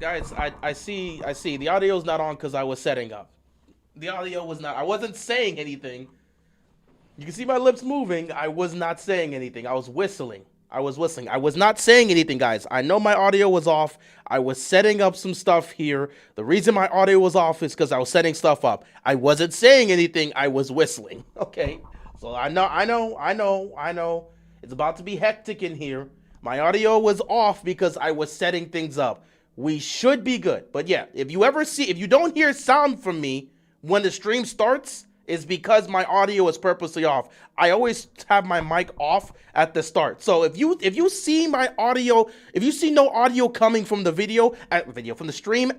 Guys, I see. The audio's not on because I was setting up. The audio was not. I wasn't saying anything. You can see my lips moving. I was not saying anything. I was whistling. I was whistling. I was not saying anything, guys. I know my audio was off. I was setting up some stuff here. The reason my audio was off is because I was setting stuff up. I wasn't saying anything. I was whistling. Okay. So I know. It's about to be hectic in here. My audio was off because I was setting things up. We should be good. But yeah, if you don't hear sound from me when the stream starts, is because my audio is purposely off. I always have my mic off at the start. So if you see my audio, if you see no audio coming from the from the stream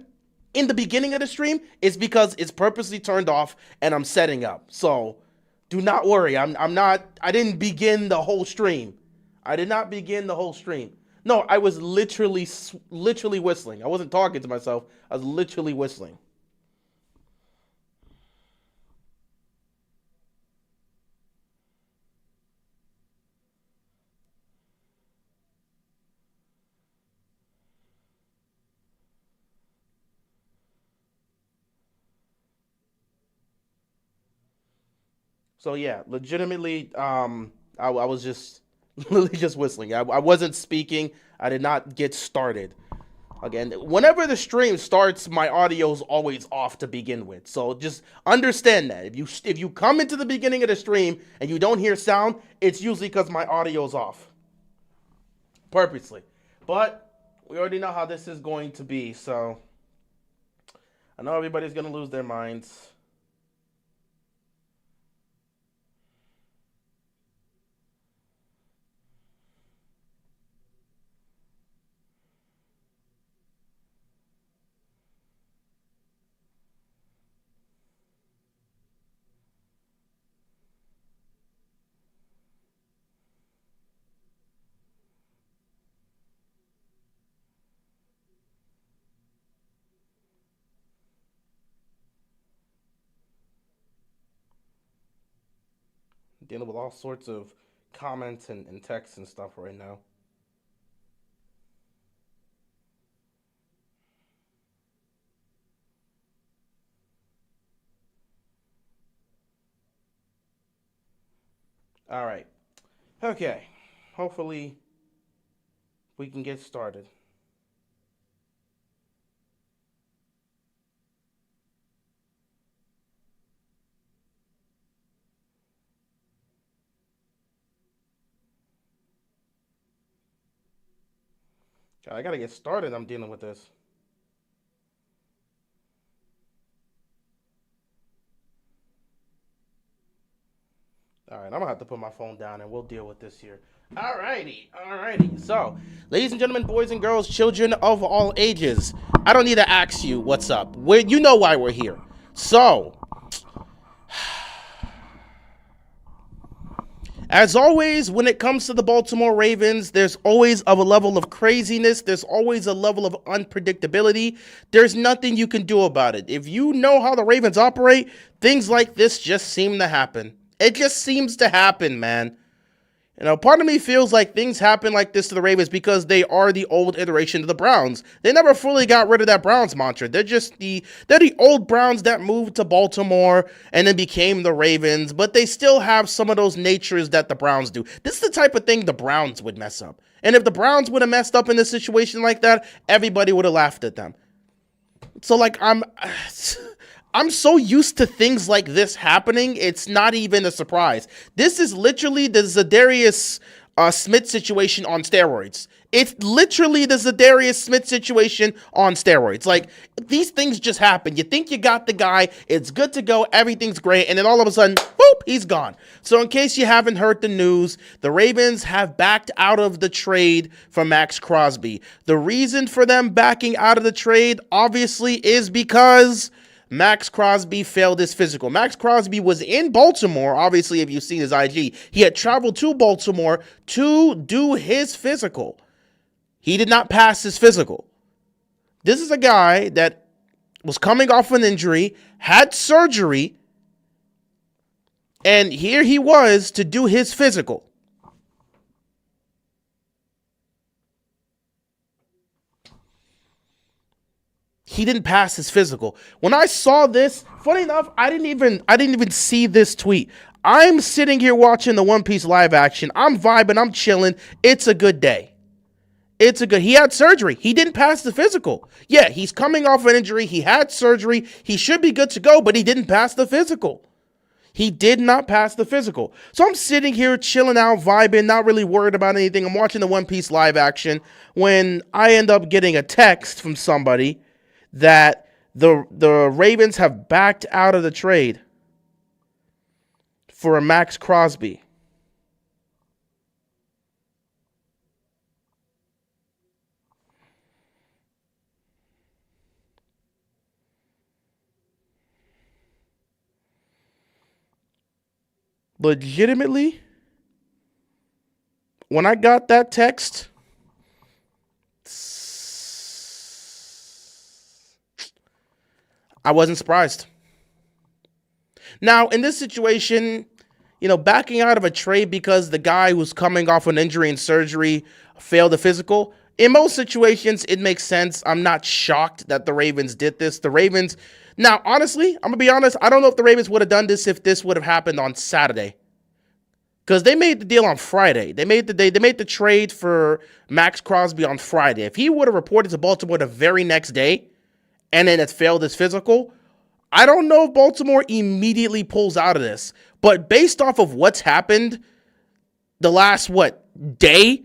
in the beginning of the stream, it's because it's purposely turned off and I'm setting up. So do not worry. I didn't begin the whole stream. I did not begin the whole stream. No, I was literally whistling. I wasn't talking to myself. I was literally whistling. So yeah, legitimately, I was just literally just whistling. I wasn't speaking. I did not get started. Again, whenever the stream starts, my audio's always off to begin with. So just understand that. If you come into the beginning of the stream and you don't hear sound, it's usually because my audio's off. Purposely. But we already know how this is going to be, so I know everybody's gonna lose their minds. Dealing with all sorts of comments and texts and stuff right now. All right. Okay. Hopefully we can get started. I gotta get started. I'm dealing with this. All right, I'm gonna have to put my phone down and we'll deal with this here. All righty. So, ladies and gentlemen, boys and girls, children of all ages, I don't need to ask you what's up. You know why we're here. So, as always, when it comes to the Baltimore Ravens, there's always a level of craziness. There's always a level of unpredictability. There's nothing you can do about it. If you know how the Ravens operate, things like this just seem to happen. It just seems to happen, man. Part of me feels like things happen like this to the Ravens because they are the old iteration of the Browns. They never fully got rid of that Browns mantra. They're the old Browns that moved to Baltimore and then became the Ravens, but they still have some of those natures that the Browns do. This is the type of thing the Browns would mess up. And if the Browns would have messed up in a situation like that, everybody would have laughed at them. So like I'm so used to things like this happening, it's not even a surprise. This is literally the Zadarius Smith situation on steroids. It's literally the Zadarius Smith situation on steroids. Like, these things just happen. You think you got the guy, it's good to go, everything's great, and then all of a sudden, boop, he's gone. So in case you haven't heard the news, the Ravens have backed out of the trade for Max Crosby. The reason for them backing out of the trade, obviously, is because Max Crosby failed his physical. Max Crosby was in Baltimore. Obviously, if you've seen his IG, he had traveled to Baltimore to do his physical. He did not pass his physical. This is a guy that was coming off an injury, had surgery, and here he was to do his physical. he didn't pass his physical. When I saw this, funny enough, I didn't even see this tweet. I'm sitting here watching the One Piece live action. I'm vibing, I'm chilling. It's a good day. He had surgery. He didn't pass the physical. Yeah, he's coming off an injury. He had surgery. He should be good to go, but he didn't pass the physical. He did not pass the physical. So I'm sitting here chilling out, vibing, not really worried about anything. I'm watching the One Piece live action when I end up getting a text from somebody that the Ravens have backed out of the trade for a Max Crosby. Legitimately, when I got that text, I wasn't surprised. Now, in this situation, backing out of a trade because the guy who's coming off an injury and surgery failed the physical, in most situations, it makes sense. I'm not shocked that the Ravens did this. Now, honestly, I'm going to be honest, I don't know if the Ravens would have done this if this would have happened on Saturday. Because they made the deal on Friday. They made the trade for Max Crosby on Friday. If he would have reported to Baltimore the very next day and then it failed his physical, I don't know if Baltimore immediately pulls out of this. But based off of what's happened the last, day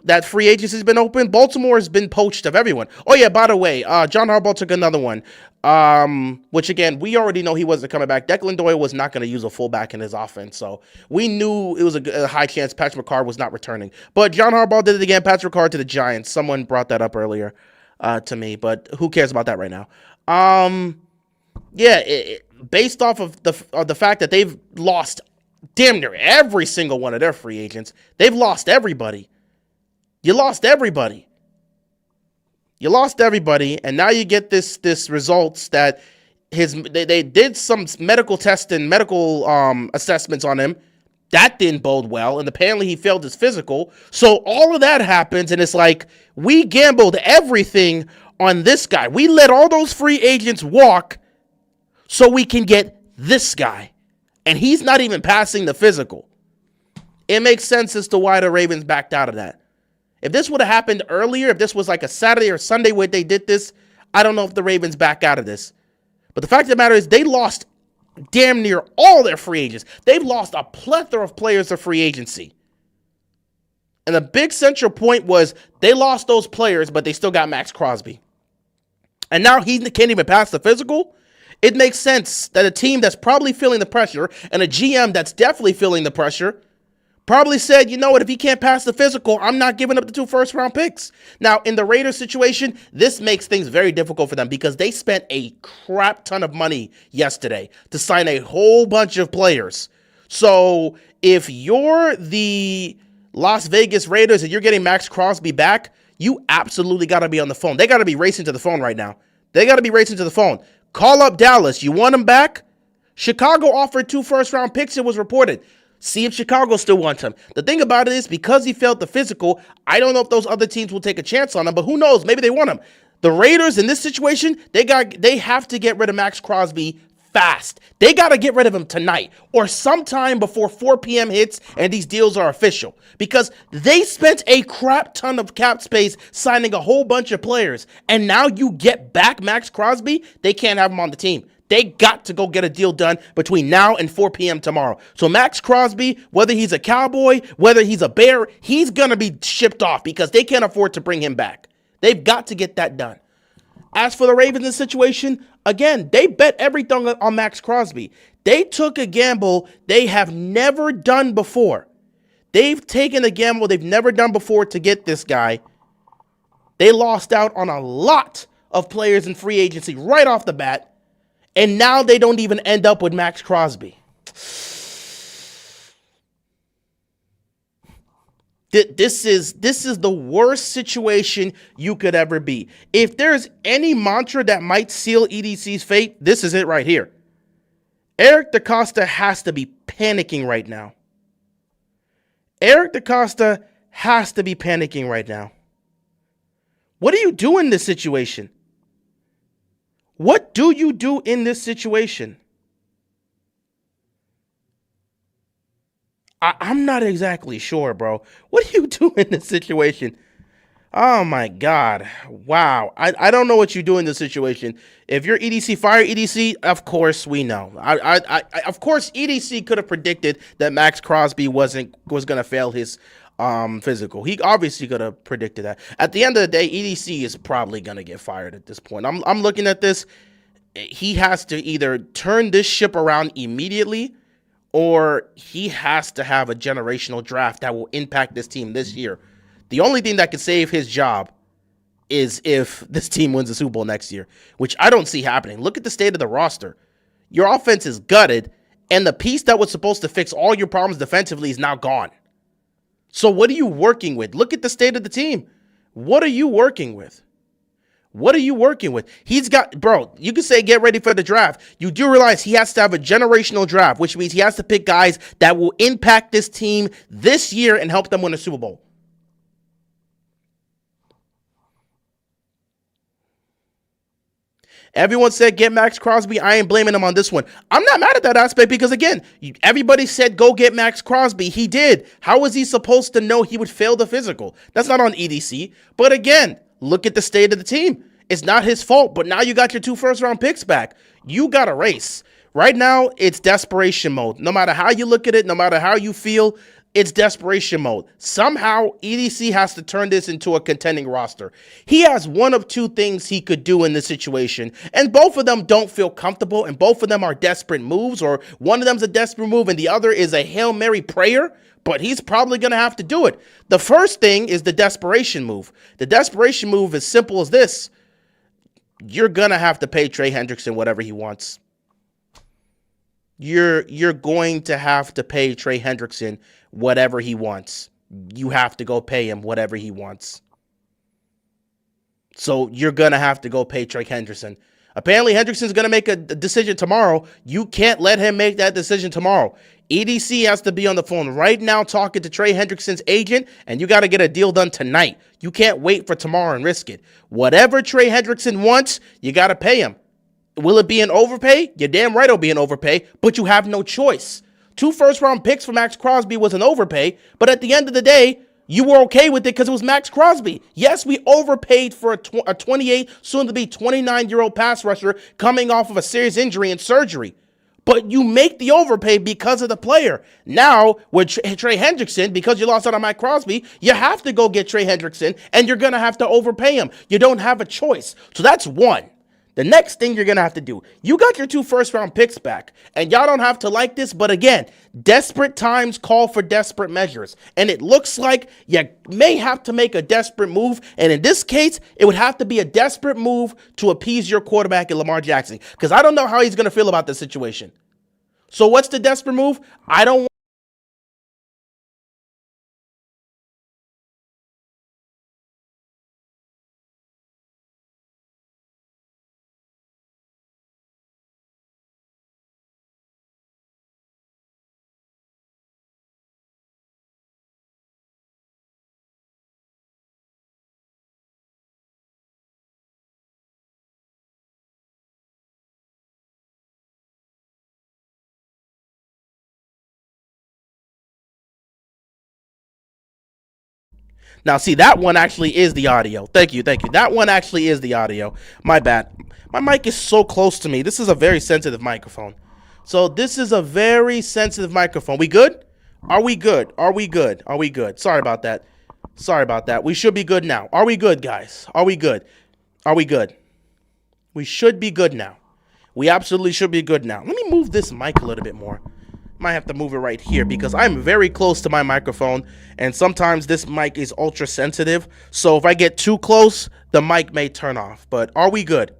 that free agency has been open, Baltimore has been poached of everyone. Oh, yeah, by the way, John Harbaugh took another one, which, again, we already know he wasn't coming back. Declan Doyle was not going to use a fullback in his offense, so we knew it was a high chance Patrick McCarr was not returning. But John Harbaugh did it again, Patrick McCarr to the Giants. Someone brought that up earlier to me, but who cares about that right now? Based off of the fact that they've lost damn near every single one of their free agents, they've lost everybody. You lost everybody, and now you get this results that they did some medical tests and medical assessments on him. That didn't bode well, and apparently he failed his physical. So all of that happens, and it's like we gambled everything on this guy. We let all those free agents walk so we can get this guy, and he's not even passing the physical. It makes sense as to why the Ravens backed out of that. If this would have happened earlier, if this was like a Saturday or Sunday where they did this, I don't know if the Ravens back out of this. But the fact of the matter is they lost damn near all their free agents. They've lost a plethora of players to free agency. And the big central point was they lost those players, but they still got Max Crosby. And now he can't even pass the physical. It makes sense that a team that's probably feeling the pressure and a GM that's definitely feeling the pressure probably said, you know what, if he can't pass the physical, I'm not giving up the 2 first-round picks. Now, in the Raiders situation, this makes things very difficult for them because they spent a crap ton of money yesterday to sign a whole bunch of players. So if you're the Las Vegas Raiders and you're getting Max Crosby back, you absolutely got to be on the phone. They got to be racing to the phone right now. Call up Dallas. You want him back? Chicago offered 2 first-round picks, it was reported. See if Chicago still wants him. The thing about it is, because he failed the physical, I don't know if those other teams will take a chance on him, but who knows? Maybe they want him. The Raiders, in this situation, they have to get rid of Max Crosby fast. They got to get rid of him tonight or sometime before 4 p.m. hits and these deals are official, because they spent a crap ton of cap space signing a whole bunch of players, and now you get back Max Crosby, they can't have him on the team. They got to go get a deal done between now and 4 p.m. tomorrow. So Max Crosby, whether he's a Cowboy, whether he's a Bear, he's going to be shipped off because they can't afford to bring him back. They've got to get that done. As for the Ravens' situation, again, they bet everything on Max Crosby. They took a gamble they have never done before. They've taken a gamble they've never done before to get this guy. They lost out on a lot of players in free agency right off the bat. And now they don't even end up with Max Crosby. This is the worst situation you could ever be. If there's any mantra that might seal EDC's fate, this is it right here. Eric DaCosta has to be panicking right now. What do you do in this situation? What do you do in this situation? I'm not exactly sure, bro. What do you do in this situation? Oh my God. Wow. I don't know what you do in this situation. If you're EDC, fire EDC, of course we know. Of course EDC could have predicted that Max Crosby was gonna fail his physical. He obviously could have predicted that. At the end of the day, EDC is probably gonna get fired at this point. I'm looking at this. He has to either turn this ship around immediately, or he has to have a generational draft that will impact this team this year. The only thing that could save his job is if this team wins the Super Bowl next year, which I don't see happening. Look at the state of the roster. Your offense is gutted, and the piece that was supposed to fix all your problems defensively is now gone. So what are you working with? Look at the state of the team. What are you working with? What are you working with? He's got, bro, you can say get ready for the draft. You do realize he has to have a generational draft, which means he has to pick guys that will impact this team this year and help them win a Super Bowl. Everyone said get Max Crosby. I ain't blaming him on this one. I'm not mad at that aspect because, again, everybody said go get Max Crosby. He did. How was he supposed to know he would fail the physical? That's not on EDC. But again, look at the state of the team. It's not his fault, but now you got your 2 first-round picks back. You got a race. Right now, it's desperation mode. No matter how you look at it, no matter how you feel, it's desperation mode. Somehow, EDC has to turn this into a contending roster. He has one of 2 things he could do in this situation, and both of them don't feel comfortable, and both of them are desperate moves, or one of them's a desperate move, and the other is a Hail Mary prayer, but he's probably going to have to do it. The first thing is the desperation move. The desperation move is simple as this. You're going to have to pay Trey Hendrickson whatever he wants. You're going to have to pay Trey Hendrickson whatever he wants. You have to go pay him whatever he wants. So you're going to have to go pay Trey Hendrickson. Apparently, Hendrickson's going to make a decision tomorrow. You can't let him make that decision tomorrow. EDC has to be on the phone right now talking to Trey Hendrickson's agent, and you got to get a deal done tonight. You can't wait for tomorrow and risk it. Whatever Trey Hendrickson wants, you got to pay him. Will it be an overpay? You're damn right it'll be an overpay, but you have no choice. 2 first-round picks for Max Crosby was an overpay, but at the end of the day, you were okay with it because it was Max Crosby. Yes, we overpaid for a 28, soon-to-be 29-year-old pass rusher coming off of a serious injury and surgery. But you make the overpay because of the player. Now, with Trey Hendrickson, because you lost out on Mike Crosby, you have to go get Trey Hendrickson, and you're going to have to overpay him. You don't have a choice. So that's one. The next thing you're going to have to do, you got your 2 first-round picks back, and y'all don't have to like this, but again, desperate times call for desperate measures, and it looks like you may have to make a desperate move, and in this case, it would have to be a desperate move to appease your quarterback in Lamar Jackson, because I don't know how he's going to feel about this situation. So what's the desperate move? I don't Now, see, that one actually is the audio. Thank you. That one actually is the audio. My bad. My mic is so close to me. This is a very sensitive microphone. So this is a very sensitive microphone. We good? Are we good? Are we good? Are we good? Sorry about that. Sorry about that. We should be good now. Are we good, guys? Are we good? Are we good? We should be good now. We absolutely should be good now. Let me move this mic a little bit more. Might have to move it right here because I'm very close to my microphone, and sometimes this mic is ultra sensitive. So if I get too close, the mic may turn off. But are we good?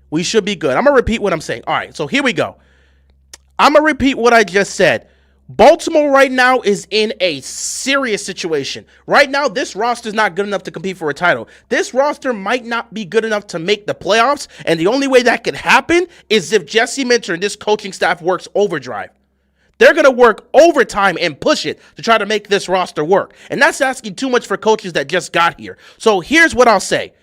We should be good. I'm going to repeat what I'm saying. All right, so here we go. I'm going to repeat what I just said. Baltimore right now is in a serious situation. Right now, this roster is not good enough to compete for a title. This roster might not be good enough to make the playoffs, and the only way that could happen is if Jesse Minter and this coaching staff works overdrive. They're going to work overtime and push it to try to make this roster work. And that's asking too much for coaches that just got here. So here's what I'll say.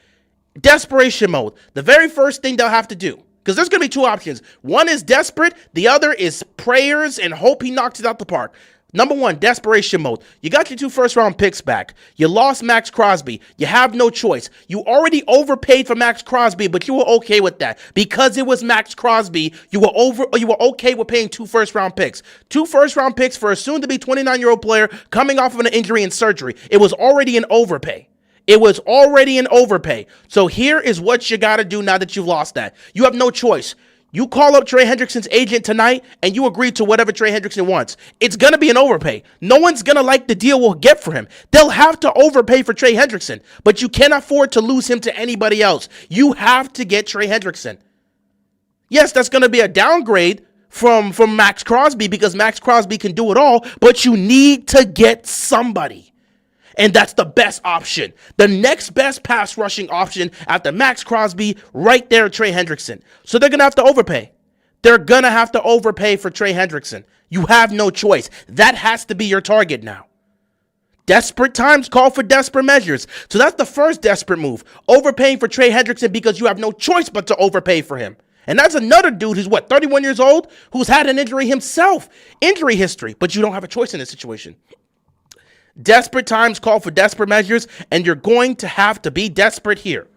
Desperation mode. The very first thing they'll have to do, because there's going to be two options. One is desperate. The other is prayers and hope he knocks it out the park. Number one, desperation mode. You got your 2 first-round picks back. You lost Max Crosby. You have no choice. You already overpaid for Max Crosby, but you were okay with that. Because it was Max Crosby, you were okay with paying 2 first-round picks. 2 first-round picks for a soon-to-be 29-year-old player coming off of an injury and surgery. It was already an overpay. It was already an overpay. So here is what you got to do now that you've lost that. You have no choice. You call up Trey Hendrickson's agent tonight and you agree to whatever Trey Hendrickson wants. It's going to be an overpay. No one's going to like the deal we'll get for him. They'll have to overpay for Trey Hendrickson, but you can't afford to lose him to anybody else. You have to get Trey Hendrickson. Yes, that's going to be a downgrade from Max Crosby because Max Crosby can do it all, but you need to get somebody. And that's the best option. The next best pass rushing option after Max Crosby, right there, Trey Hendrickson. So they're going to have to overpay. They're going to have to overpay for Trey Hendrickson. You have no choice. That has to be your target now. Desperate times call for desperate measures. So that's the first desperate move. Overpaying for Trey Hendrickson because you have no choice but to overpay for him. And that's another dude who's 31 years old, who's had an injury himself. Injury history, but you don't have a choice in this situation. Desperate times call for desperate measures, and you're going to have to be desperate here.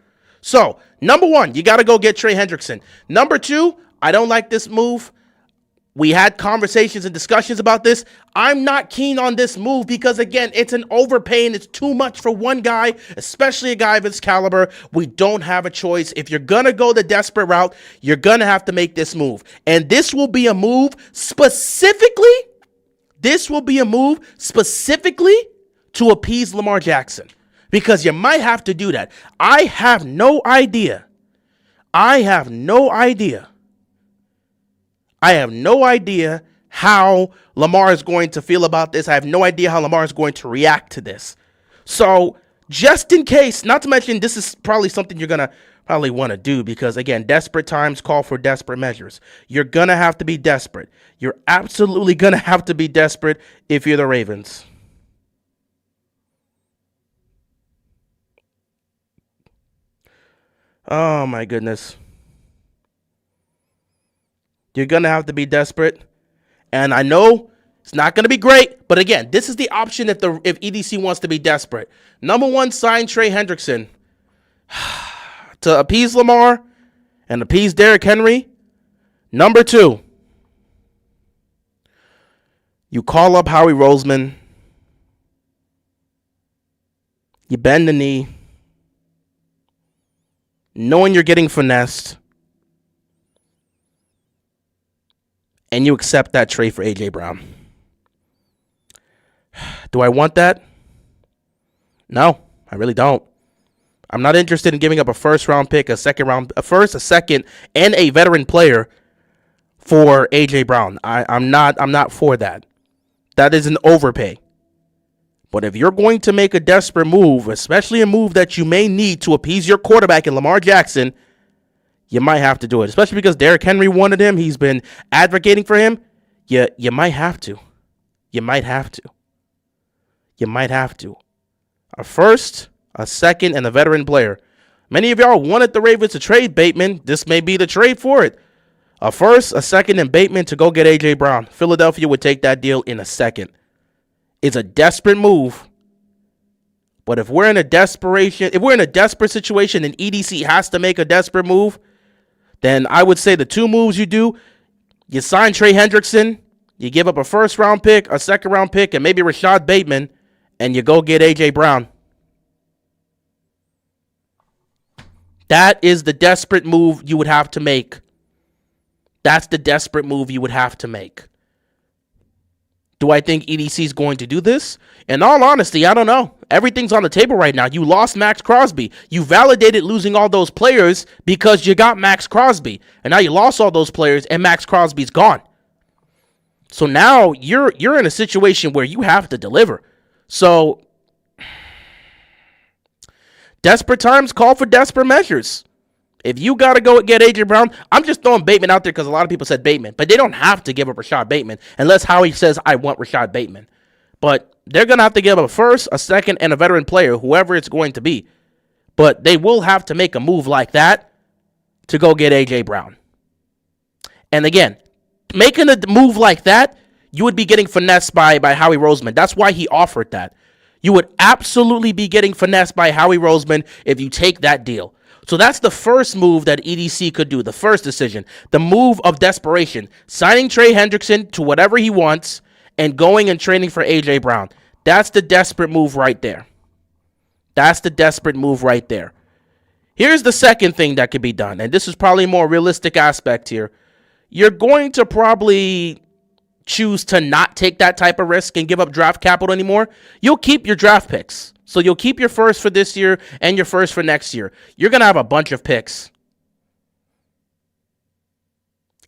So, number one, you got to go get Trey Hendrickson. Number two, I don't like this move. We had conversations and discussions about this. I'm not keen on this move because, again, it's an overpay and it's too much for one guy, especially a guy of his caliber. We don't have a choice. If you're going to go the desperate route, you're going to have to make this move. And this will be a move specifically to appease Lamar Jackson, because you might have to do that. I have no idea how Lamar is going to feel about this. I have no idea how Lamar is going to react to this. So just in case, not to mention this is probably something you're going to probably want to do because, again, desperate times call for desperate measures. You're going to have to be desperate. You're absolutely going to have to be desperate if you're the Ravens. Oh, my goodness. You're going to have to be desperate. And I know it's not going to be great. But again, this is the option if EDC wants to be desperate. Number one, sign Trey Hendrickson to appease Lamar and appease Derrick Henry. Number two, you call up Howie Roseman. You bend the knee, knowing you're getting finessed, and you accept that trade for A.J. Brown. Do I want that? No, I really don't. I'm not interested in giving up a first-round pick, a first, a second, and a veteran player for A.J. Brown. I'm not for that. That is an overpay. But if you're going to make a desperate move, especially a move that you may need to appease your quarterback in Lamar Jackson, you might have to do it. Especially because Derrick Henry wanted him. He's been advocating for him. You might have to. You might have to. You might have to. A first, a second, and a veteran player. Many of y'all wanted the Ravens to trade Bateman. This may be the trade for it. A first, a second, and Bateman to go get A.J. Brown. Philadelphia would take that deal in a second. It's a desperate move. But if we're in a desperate situation and EDC has to make a desperate move, then I would say the two moves you do, you sign Trey Hendrickson, you give up a first-round pick, a second-round pick, and maybe Rashad Bateman, and you go get A.J. Brown. That is the desperate move you would have to make. That's the desperate move you would have to make. Do I think EDC is going to do this? In all honesty, I don't know. Everything's on the table right now. You lost Max Crosby. You validated losing all those players because you got Max Crosby. And now you lost all those players and Max Crosby's gone. So now you're in a situation where you have to deliver. So desperate times call for desperate measures. If you got to go get A.J. Brown, I'm just throwing Bateman out there because a lot of people said Bateman. But they don't have to give up Rashad Bateman unless Howie says, I want Rashad Bateman. But they're going to have to give up a first, a second, and a veteran player, whoever it's going to be. But they will have to make a move like that to go get A.J. Brown. And again, making a move like that, you would be getting finessed by Howie Roseman. That's why he offered that. You would absolutely be getting finessed by Howie Roseman if you take that deal. So that's the first move that EDC could do, the first decision. The move of desperation. Signing Trey Hendrickson to whatever he wants and going and trading for A.J. Brown. That's the desperate move right there. That's the desperate move right there. Here's the second thing that could be done, and this is probably a more realistic aspect here. You're going to probably choose to not take that type of risk and give up draft capital anymore. You'll keep your draft picks. So you'll keep your first for this year and your first for next year. You're going to have a bunch of picks.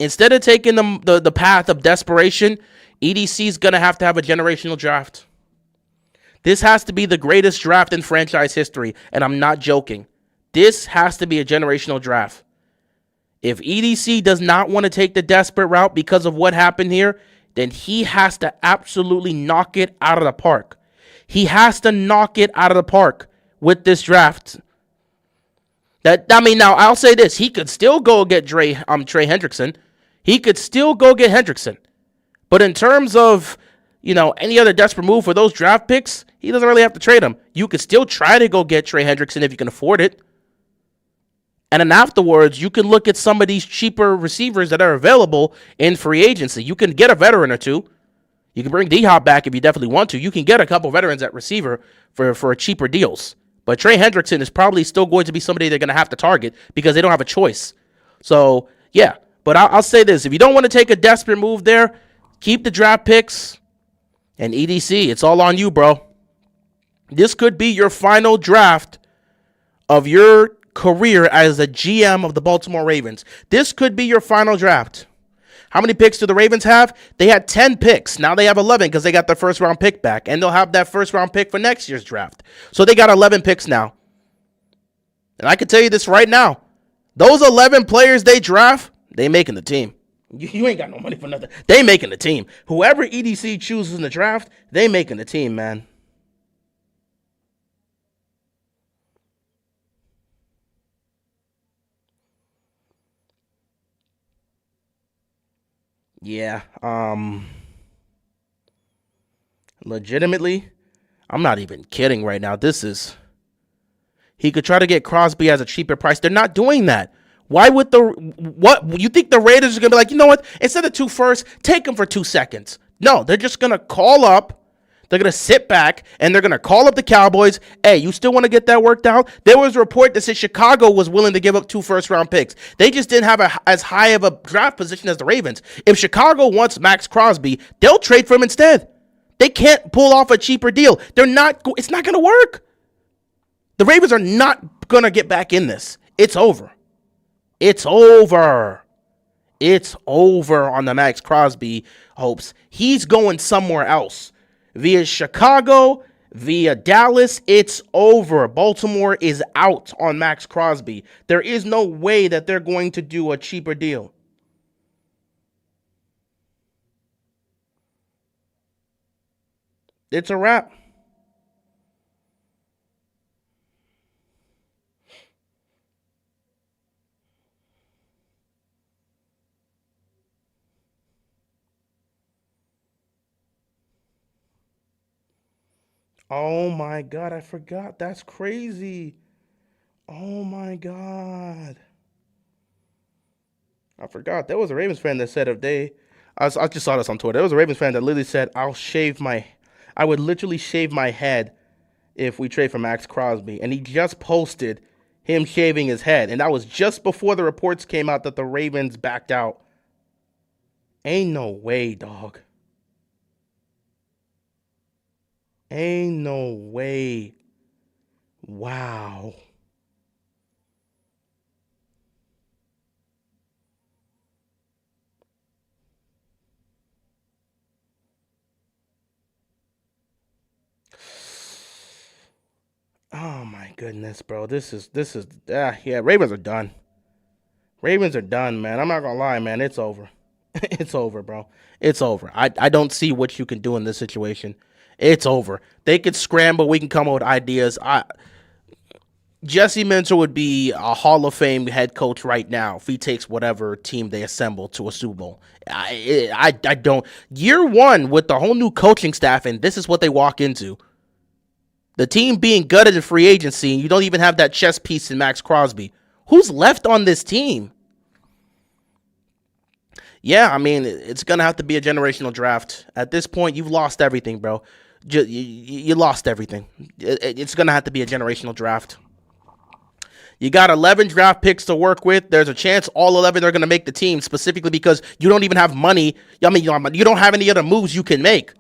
Instead of taking the path of desperation, EDC is going to have a generational draft. This has to be the greatest draft in franchise history, and I'm not joking. This has to be a generational draft. If EDC does not want to take the desperate route because of what happened here, then he has to absolutely knock it out of the park. He has to knock it out of the park with this draft. Now I'll say this: he could still go get Trey Hendrickson. He could still go get Hendrickson. But in terms of any other desperate move for those draft picks, he doesn't really have to trade them. You could still try to go get Trey Hendrickson if you can afford it. And then afterwards, you can look at some of these cheaper receivers that are available in free agency. You can get a veteran or two. You can bring D-Hop back if you definitely want to. You can get a couple veterans at receiver for cheaper deals. But Trey Hendrickson is probably still going to be somebody they're going to have to target because they don't have a choice. So, yeah. But I'll say this. If you don't want to take a desperate move there, keep the draft picks. And EDC, it's all on you, bro. This could be your final draft of your career as a GM of the Baltimore Ravens. This could be your final draft. How many picks do the Ravens have? They had 10 picks. Now they have 11 because they got their first round pick back. And they'll have that first round pick for next year's draft. So they got 11 picks now. And I can tell you this right now. Those 11 players they draft, they making the team. You ain't got no money for nothing. They making the team. Whoever EDC chooses in the draft, they making the team, man. Yeah, legitimately, I'm not even kidding right now. He could try to get Crosby as a cheaper price. They're not doing that. Why would what you think the Raiders are going to be like, you know what? Instead of 2 firsts, take them for 2 seconds. No, they're just going to call up. They're going to sit back, and they're going to call up the Cowboys. Hey, you still want to get that worked out? There was a report that said Chicago was willing to give up 2 first-round picks. They just didn't have as high of a draft position as the Ravens. If Chicago wants Max Crosby, they'll trade for him instead. They can't pull off a cheaper deal. It's not going to work. The Ravens are not going to get back in this. It's over. It's over. It's over on the Max Crosby hopes. He's going somewhere else. Via Chicago, via Dallas, it's over. Baltimore is out on Max Crosby. There is no way that they're going to do a cheaper deal. It's a wrap. Oh my God, I forgot. That's crazy. Oh my God. I forgot. There was a Ravens fan that said I just saw this on Twitter. There was a Ravens fan that literally said, I would literally shave my head if we trade for Max Crosby. And he just posted him shaving his head. And that was just before the reports came out that the Ravens backed out. Ain't no way, dog. Ain't no way. Wow. Oh my goodness, bro. Yeah, Ravens are done. Ravens are done, man. I'm not gonna lie, man. It's over. It's over, bro. It's over. I don't see what you can do in this situation. It's over. They could scramble. We can come up with ideas. Jesse Minter would be a Hall of Fame head coach right now if he takes whatever team they assemble to a Super Bowl. I don't. Year one with the whole new coaching staff, and this is what they walk into. The team being gutted in free agency, and you don't even have that chess piece in Max Crosby. Who's left on this team? Yeah, I mean, it's going to have to be a generational draft. At this point, you've lost everything, bro. You lost everything. It's going to have to be a generational draft. You got 11 draft picks to work with. There's a chance all 11 are going to make the team, specifically because you don't even have money. I mean, you don't have any other moves you can make.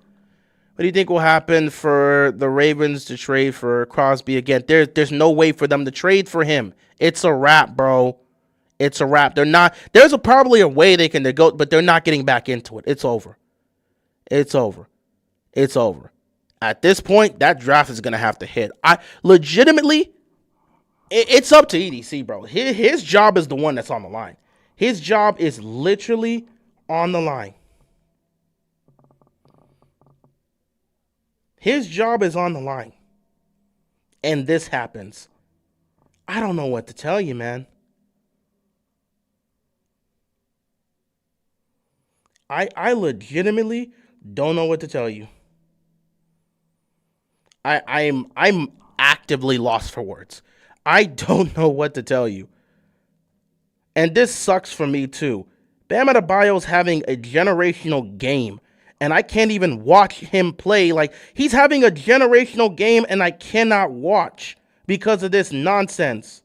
What do you think will happen for the Ravens to trade for Crosby again? There's no way for them to trade for him. It's a wrap, bro. It's a wrap. They're not. There's probably a way they can go, but they're not getting back into it. It's over. It's over. It's over. At this point, that draft is going to have to hit. I legitimately, it's up to EDC, bro. His job is the one that's on the line. His job is literally on the line. His job is on the line. And this happens. I don't know what to tell you, man. I legitimately don't know what to tell you. I'm actively lost for words. I don't know what to tell you. And this sucks for me too. Bam Adebayo's having a generational game, and I can't even watch him play. Like, he's having a generational game, and I cannot watch because of this nonsense.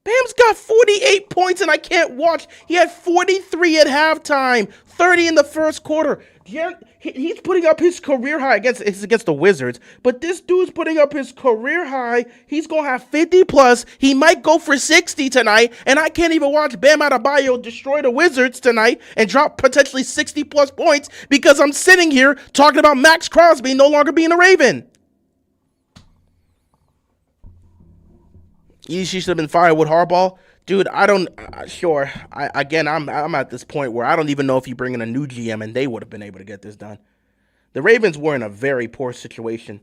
Bam's got 48 points, and I can't watch. He had 43 at halftime, 30 in the first quarter. He's putting up his career high against the Wizards, but this dude's putting up his career high. He's going to have 50 plus. He might go for 60 tonight, and I can't even watch Bam Adebayo destroy the Wizards tonight and drop potentially 60 plus points because I'm sitting here talking about Max Crosby no longer being a Raven. She should have been fired with Harbaugh. Dude, I don't. Sure. I'm at this point where I don't even know if you bring in a new GM and they would have been able to get this done. The Ravens were in a very poor situation.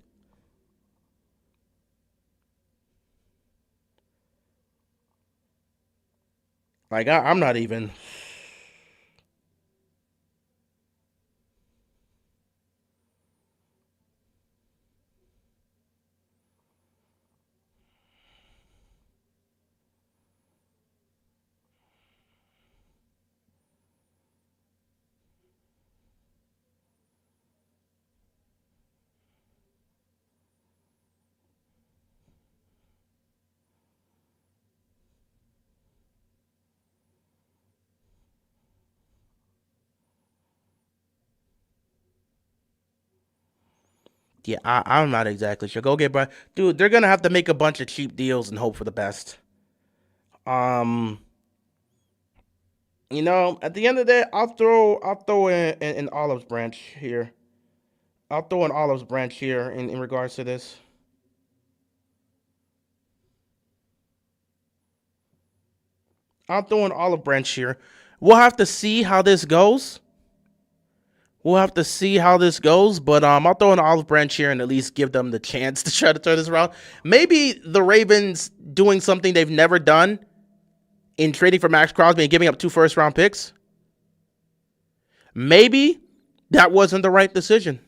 Like, I'm not even. Yeah, I'm not exactly sure. Go get Brian. Dude, they're going to have to make a bunch of cheap deals and hope for the best. Um, at the end of the day, I'll throw in an olive branch here. I'll throw an olive branch here in regards to this. I'll throw an olive branch here. We'll have to see how this goes. But I'll throw an olive branch here and at least give them the chance to try to turn this around. Maybe the Ravens doing something they've never done in trading for Max Crosby and giving up 2 first-round picks. Maybe that wasn't the right decision.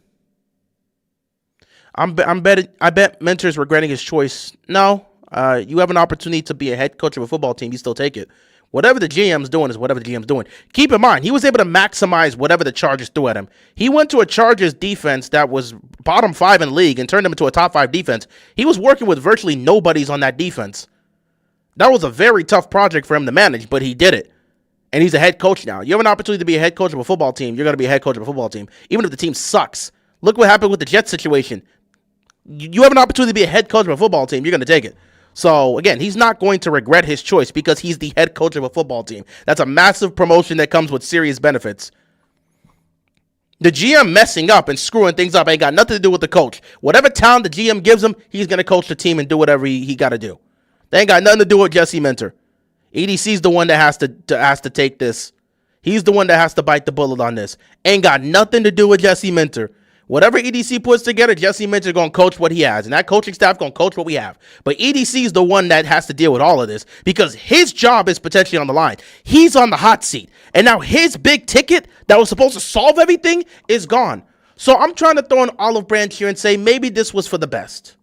I bet Minter's regretting his choice. No, you have an opportunity to be a head coach of a football team. You still take it. Whatever the GM's doing is whatever the GM's doing. Keep in mind, he was able to maximize whatever the Chargers threw at him. He went to a Chargers defense that was bottom 5 in the league and turned them into a top 5 defense. He was working with virtually nobodies on that defense. That was a very tough project for him to manage, but he did it. And he's a head coach now. You have an opportunity to be a head coach of a football team, you're going to be a head coach of a football team, even if the team sucks. Look what happened with the Jets situation. You have an opportunity to be a head coach of a football team, you're going to take it. So, again, he's not going to regret his choice because he's the head coach of a football team. That's a massive promotion that comes with serious benefits. The GM messing up and screwing things up ain't got nothing to do with the coach. Whatever talent the GM gives him, he's going to coach the team and do whatever he got to do. They ain't got nothing to do with Jesse Minter. EDC's the one that has to take this. He's the one that has to bite the bullet on this. Ain't got nothing to do with Jesse Minter. Whatever EDC puts together, Jesse Minter is going to coach what he has. And that coaching staff going to coach what we have. But EDC is the one that has to deal with all of this because his job is potentially on the line. He's on the hot seat. And now his big ticket that was supposed to solve everything is gone. So I'm trying to throw an olive branch here and say maybe this was for the best.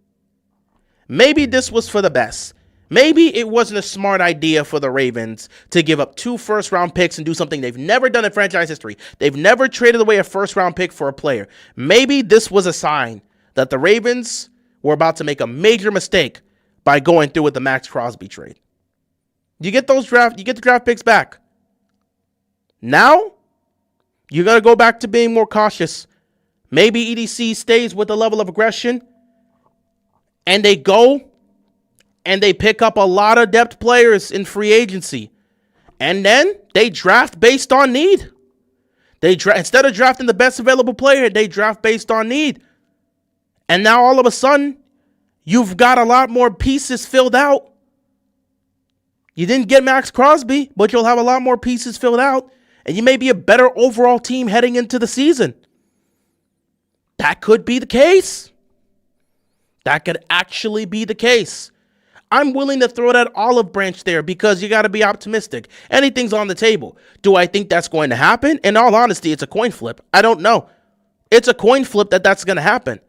Maybe this was for the best. Maybe it wasn't a smart idea for the Ravens to give up 2 first-round picks and do something they've never done in franchise history. They've never traded away a first-round pick for a player. Maybe this was a sign that the Ravens were about to make a major mistake by going through with the Max Crosby trade. You get the draft picks back. Now, you're going to go back to being more cautious. Maybe EDC stays with the level of aggression and they go and they pick up a lot of depth players in free agency. And then they draft based on need. Instead of drafting the best available player, they draft based on need. And now all of a sudden, you've got a lot more pieces filled out. You didn't get Max Crosby, but you'll have a lot more pieces filled out. And you may be a better overall team heading into the season. That could be the case. That could actually be the case. I'm willing to throw that olive branch there because you got to be optimistic. Anything's on the table. Do I think that's going to happen? In all honesty, it's a coin flip. I don't know. It's a coin flip that's going to happen.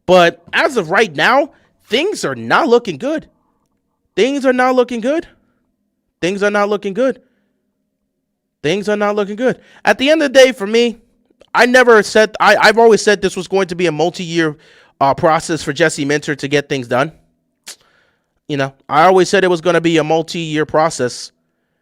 But as of right now, things are not looking good. Things are not looking good. Things are not looking good. Things are not looking good. At the end of the day, for me, I've always said this was going to be a multi-year process for Jesse Minter to get things done. You know, I always said it was going to be a multi-year process.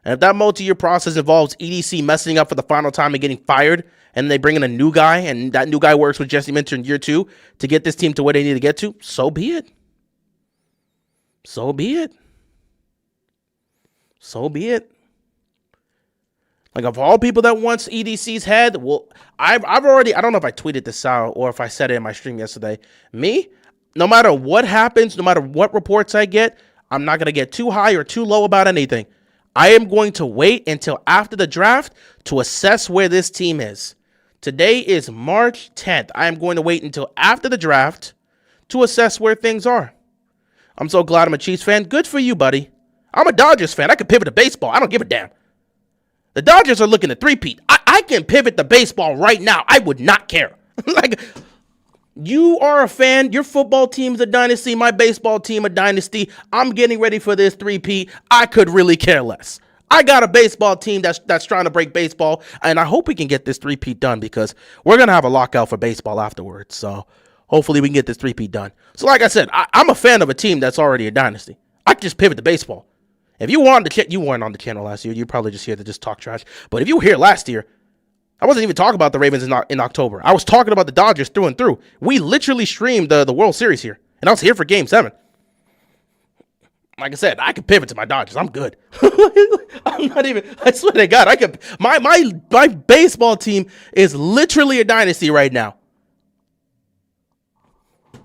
And if that multi-year process involves EDC messing up for the final time and getting fired, and they bring in a new guy, and that new guy works with Jesse Minter in year 2 to get this team to where they need to get to, so be it. So be it. So be it. Like, of all people that wants EDC's head, well, I've already, I don't know if I tweeted this out or if I said it in my stream yesterday. Me, no matter what happens, no matter what reports I get, I'm not going to get too high or too low about anything. I am going to wait until after the draft to assess where this team is. Today is March 10th. I am going to wait until after the draft to assess where things are. I'm so glad I'm a Chiefs fan. Good for you, buddy. I'm a Dodgers fan. I can pivot to baseball. I don't give a damn. The Dodgers are looking to three-peat. I can pivot to baseball right now. I would not care. Like, you are a fan. Your football team's a dynasty. My baseball team a dynasty. I'm getting ready for this three-peat. I could really care less. I got a baseball team that's trying to break baseball, and I hope we can get this three-peat done because we're going to have a lockout for baseball afterwards. So hopefully we can get this three-peat done. So like I said, I'm a fan of a team that's already a dynasty. I can just pivot to baseball. If you weren't on the channel last year, you're probably just here to just talk trash. But if you were here last year, I wasn't even talking about the Ravens in October. I was talking about the Dodgers through and through. We literally streamed the World Series here, and I was here for Game 7. Like I said, I can pivot to my Dodgers. I'm good. I'm not even. I swear to God, I could. My baseball team is literally a dynasty right now.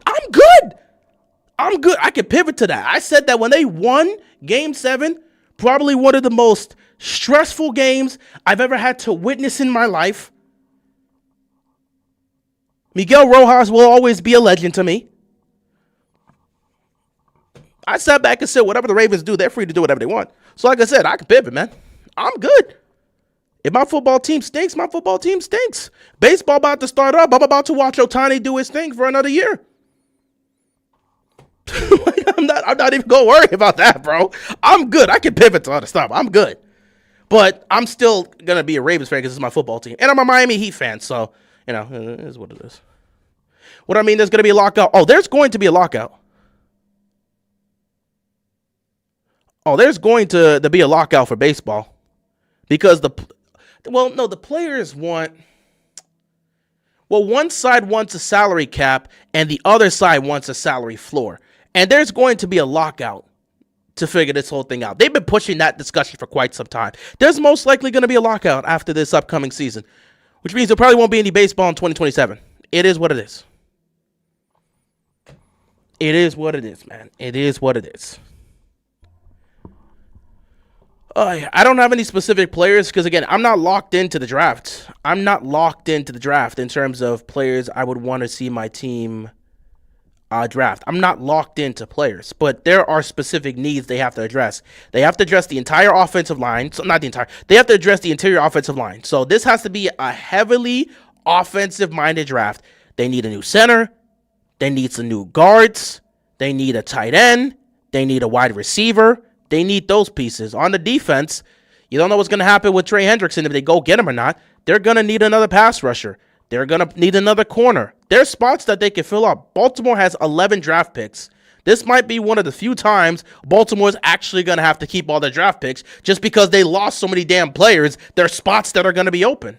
I'm good. I'm good. I can pivot to that. I said that when they won Game 7, probably one of the most stressful games I've ever had to witness in my life. Miguel Rojas will always be a legend to me. I sat back and said, whatever the Ravens do, they're free to do whatever they want. So like I said, I can pivot, man. I'm good. If my football team stinks, my football team stinks. Baseball about to start up. I'm about to watch Ohtani do his thing for another year. I'm not even going to worry about that, bro. I'm good. I can pivot to other stuff. I'm good. But I'm still going to be a Ravens fan because it's my football team. And I'm a Miami Heat fan, so, you know, it is what it is. What I mean, there's going to be a lockout. Oh, there's going to be a lockout. Oh, there's going to be a lockout for baseball. Because the players want... Well, one side wants a salary cap, and the other side wants a salary floor. And there's going to be a lockout to figure this whole thing out. They've been pushing that discussion for quite some time. There's most likely going to be a lockout after this upcoming season, which means there probably won't be any baseball in 2027. It is what it is. It is what it is, man. It is what it is. I don't have any specific players because, again, I'm not locked into the draft. I'm not locked into the draft in terms of players I would want to see my team draft. I'm not locked into players, but there are specific needs they have to address. They have to address the entire offensive line. So, not the entire, they have to address the interior offensive line. So, this has to be a heavily offensive minded draft. They need a new center. They need some new guards. They need a tight end. They need a wide receiver. They need those pieces. On the defense, you don't know what's going to happen with Trey Hendrickson if they go get him or not. They're going to need another pass rusher. They're going to need another corner. There's spots that they can fill up. Baltimore has 11 draft picks. This might be one of the few times Baltimore's actually going to have to keep all their draft picks just because they lost so many damn players. There are spots that are going to be open.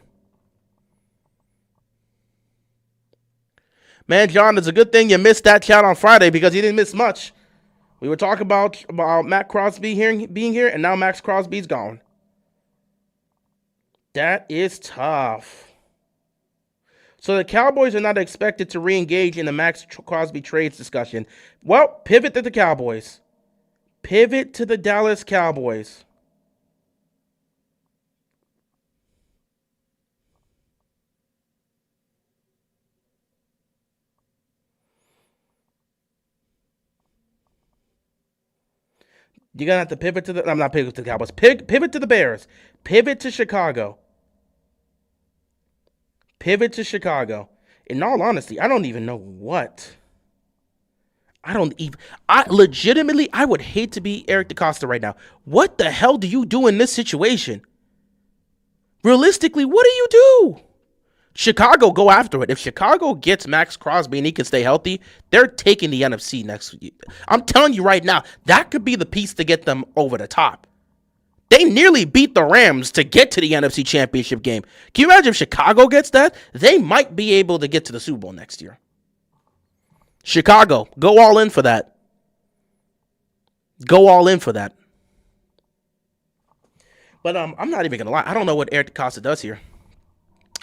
Man, John, it's a good thing you missed that chat on Friday because you didn't miss much. We were talking about Matt Crosby being here, and now Max Crosby's gone. That is tough. So the Cowboys are not expected to re-engage in the Max Crosby trades discussion. Well, pivot to the Cowboys. Pivot to the Dallas Cowboys. You're going to have to pivot to the... I'm not pivot to the Cowboys. Pivot to the Bears. Pivot to Chicago. Pivot to Chicago. In all honesty, I don't even know what. I legitimately, I would hate to be Eric DeCosta right now. What the hell do you do in this situation? Realistically, what do you do? Chicago, go after it. If Chicago gets Max Crosby and he can stay healthy, they're taking the NFC next week. I'm telling you right now, that could be the piece to get them over the top. They nearly beat the Rams to get to the NFC Championship game. Can you imagine if Chicago gets that? They might be able to get to the Super Bowl next year. Chicago, go all in for that. Go all in for that. But I'm not even going to lie. I don't know what Eric DeCosta does here.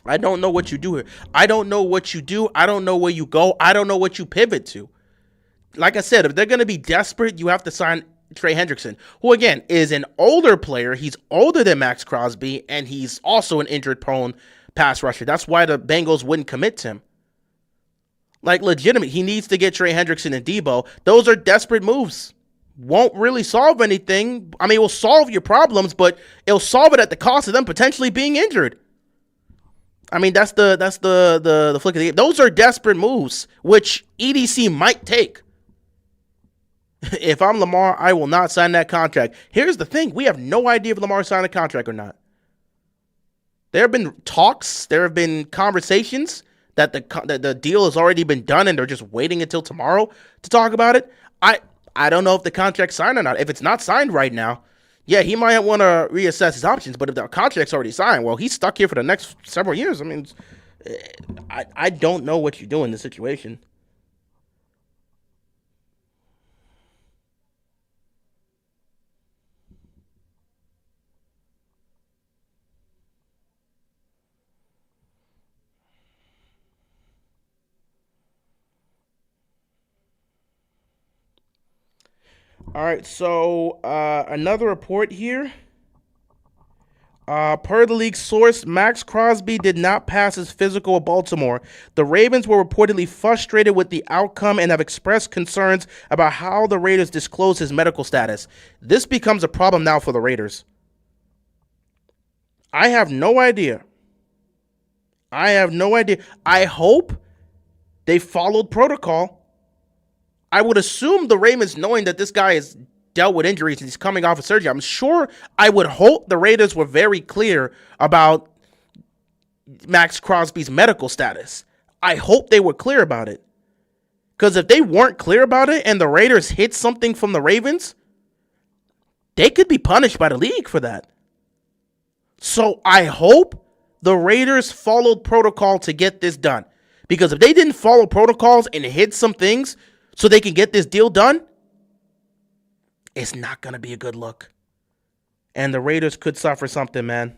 I don't know what you do here. I don't know what you do. I don't know where you go. I don't know what you pivot to. Like I said, if they're going to be desperate, you have to sign Trey Hendrickson, who, again, is an older player. He's older than Max Crosby, and he's also an injured-prone pass rusher. That's why the Bengals wouldn't commit to him. Like, legitimate. He needs to get Trey Hendrickson and Debo. Those are desperate moves. Won't really solve anything. I mean, it will solve your problems, but it'll solve it at the cost of them potentially being injured. I mean, that's the flick of the game. Those are desperate moves, which EDC might take. If I'm Lamar, I will not sign that contract. Here's the thing. We have no idea if Lamar signed a contract or not. There have been talks. There have been conversations that the deal has already been done and they're just waiting until tomorrow to talk about it. I don't know if the contract's signed or not. If it's not signed right now, yeah, he might want to reassess his options. But if the contract's already signed, well, he's stuck here for the next several years. I mean, I don't know what you do in this situation. All right, so another report here. Per the league source, Max Crosby did not pass his physical at Baltimore. The Ravens were reportedly frustrated with the outcome and have expressed concerns about how the Raiders disclosed his medical status. This becomes a problem now for the Raiders. I have no idea. I hope they followed protocol. I would assume the Ravens, knowing that this guy has dealt with injuries and he's coming off of surgery, I would hope the Raiders were very clear about Max Crosby's medical status. I hope they were clear about it. Because if they weren't clear about it and the Raiders hid something from the Ravens, they could be punished by the league for that. So I hope the Raiders followed protocol to get this done. Because if they didn't follow protocols and hid some things so they can get this deal done, it's not going to be a good look. And the Raiders could suffer something, man.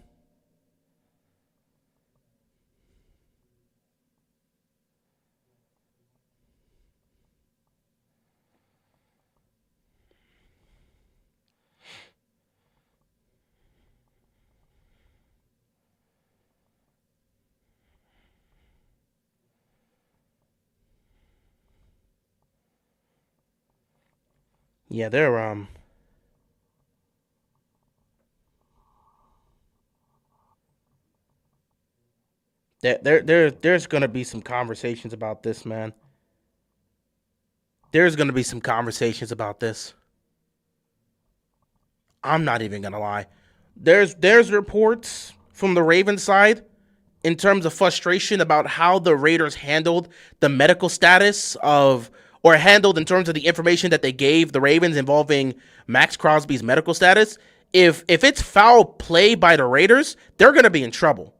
Yeah, there's gonna be some conversations about this, man. There's gonna be some conversations about this. I'm not even gonna lie. There's reports from the Ravens side in terms of frustration about how the Raiders handled the medical status of, or handled in terms of the information that they gave the Ravens involving Max Crosby's medical status. If it's foul play by the Raiders, they're gonna be in trouble.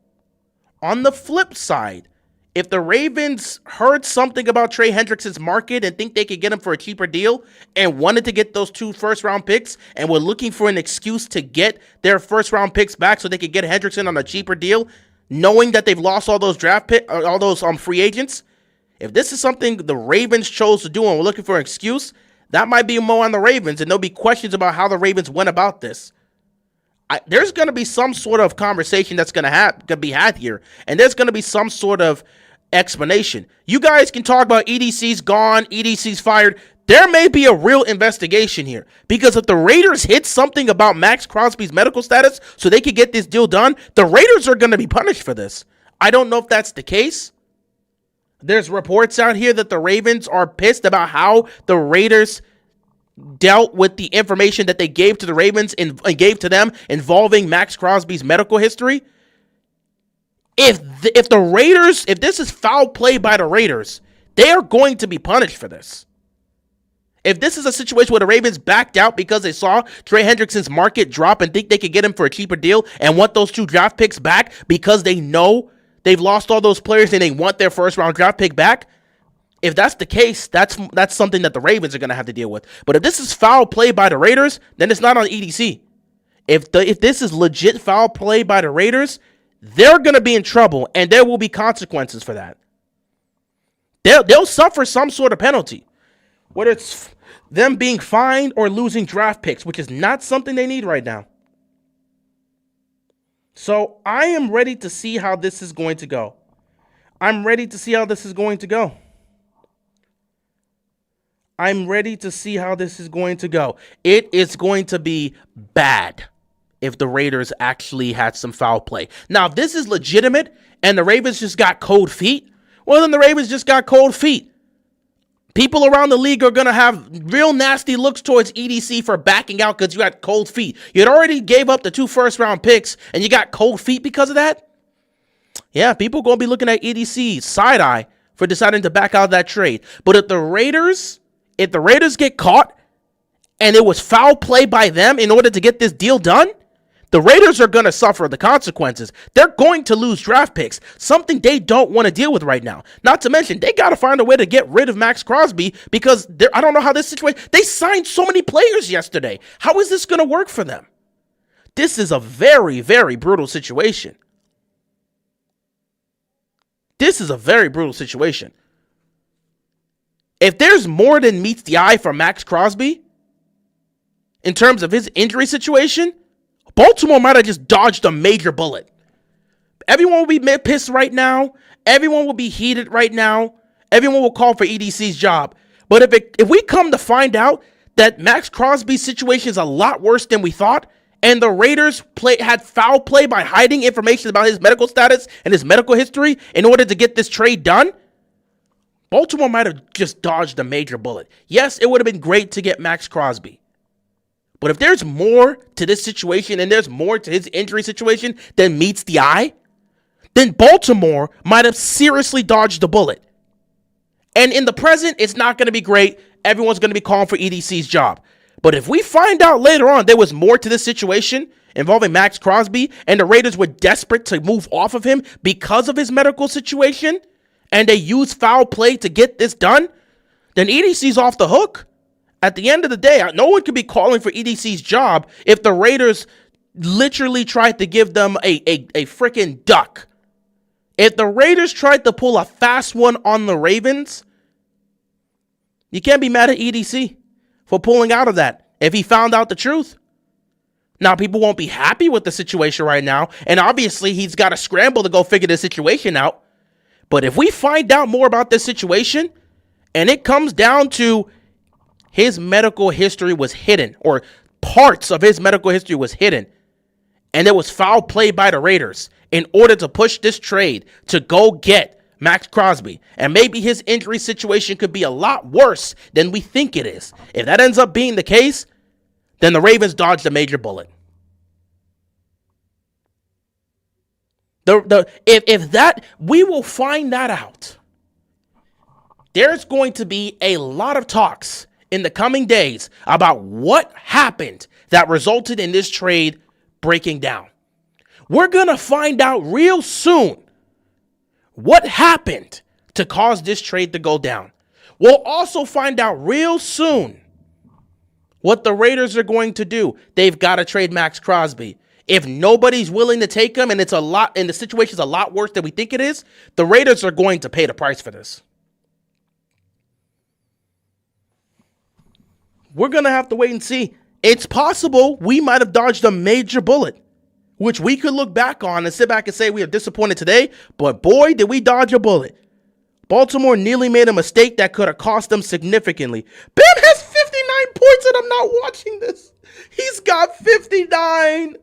On the flip side, if the Ravens heard something about Trey Hendrickson's market and think they could get him for a cheaper deal and wanted to get those 2 first-round picks and were looking for an excuse to get their first-round picks back so they could get Hendrickson on a cheaper deal, knowing that they've lost all those all those free agents, if this is something the Ravens chose to do and were looking for an excuse, that might be more on the Ravens, and there'll be questions about how the Ravens went about this. There's going to be some sort of conversation that's going to be had here, and there's going to be some sort of explanation. You guys can talk about EDC's gone, EDC's fired. There may be a real investigation here, because if the Raiders hit something about Max Crosby's medical status so they could get this deal done, the Raiders are going to be punished for this. I don't know if that's the case. There's reports out here that the Ravens are pissed about how the Raiders dealt with the information that they gave to the Ravens and gave to them involving Max Crosby's medical history. If this is foul play by the Raiders, they are going to be punished for this. If this is a situation where the Ravens backed out because they saw Trey Hendrickson's market drop and think they could get him for a cheaper deal and want those 2 draft picks back because they know they've lost all those players and they want their first-round draft pick back, if that's the case, that's something that the Ravens are going to have to deal with. But if this is foul play by the Raiders, then it's not on EDC. If this is legit foul play by the Raiders, they're going to be in trouble, and there will be consequences for that. They'll suffer some sort of penalty, whether it's them being fined or losing draft picks, which is not something they need right now. So I am ready to see how this is going to go. I'm ready to see how this is going to go. It is going to be bad if the Raiders actually had some foul play. Now, if this is legitimate and the Ravens just got cold feet, well, then the Ravens just got cold feet. People around the league are going to have real nasty looks towards EDC for backing out because you got cold feet. You had already gave up the 2 first-round picks and you got cold feet because of that? Yeah, people are going to be looking at EDC side-eye for deciding to back out of that trade. But if the Raiders get caught and it was foul play by them in order to get this deal done, the Raiders are going to suffer the consequences. They're going to lose draft picks, something they don't want to deal with right now. Not to mention, they got to find a way to get rid of Max Crosby because I don't know how this situation, they signed so many players yesterday. How is this going to work for them? This is a very, very brutal situation. If there's more than meets the eye for Max Crosby in terms of his injury situation, Baltimore might have just dodged a major bullet. Everyone will be pissed right now. Everyone will be heated right now. Everyone will call for EDC's job. But if we come to find out that Max Crosby's situation is a lot worse than we thought, and the Raiders had foul play by hiding information about his medical status and his medical history in order to get this trade done, Baltimore might have just dodged a major bullet. Yes, it would have been great to get Max Crosby. But if there's more to this situation and there's more to his injury situation than meets the eye, then Baltimore might have seriously dodged the bullet. And in the present, it's not going to be great. Everyone's going to be calling for EDC's job. But if we find out later on there was more to this situation involving Max Crosby and the Raiders were desperate to move off of him because of his medical situation and they used foul play to get this done, then EDC's off the hook. At the end of the day, no one could be calling for EDC's job if the Raiders literally tried to give them a freaking duck. If the Raiders tried to pull a fast one on the Ravens, you can't be mad at EDC for pulling out of that if he found out the truth. Now, people won't be happy with the situation right now, and obviously he's got to scramble to go figure the situation out. But if we find out more about this situation, and it comes down to His medical history was hidden, or parts of his medical history was hidden. And there was foul play by the Raiders in order to push this trade to go get Max Crosby. And maybe his injury situation could be a lot worse than we think it is. If that ends up being the case, then the Ravens dodged a major bullet. If that, we will find that out. There's going to be a lot of talks in the coming days about what happened that resulted in this trade breaking down. We're going to find out real soon what happened to cause this trade to go down. We'll also find out real soon what the Raiders are going to do. They've got to trade Max Crosby. If nobody's willing to take him and the situation's a lot worse than we think it is, the Raiders are going to pay the price for this. We're going to have to wait and see. It's possible we might have dodged a major bullet, which we could look back on and sit back and say we are disappointed today, but boy, did we dodge a bullet. Baltimore nearly made a mistake that could have cost them significantly. Bam has 59 points and I'm not watching this. He's got 59.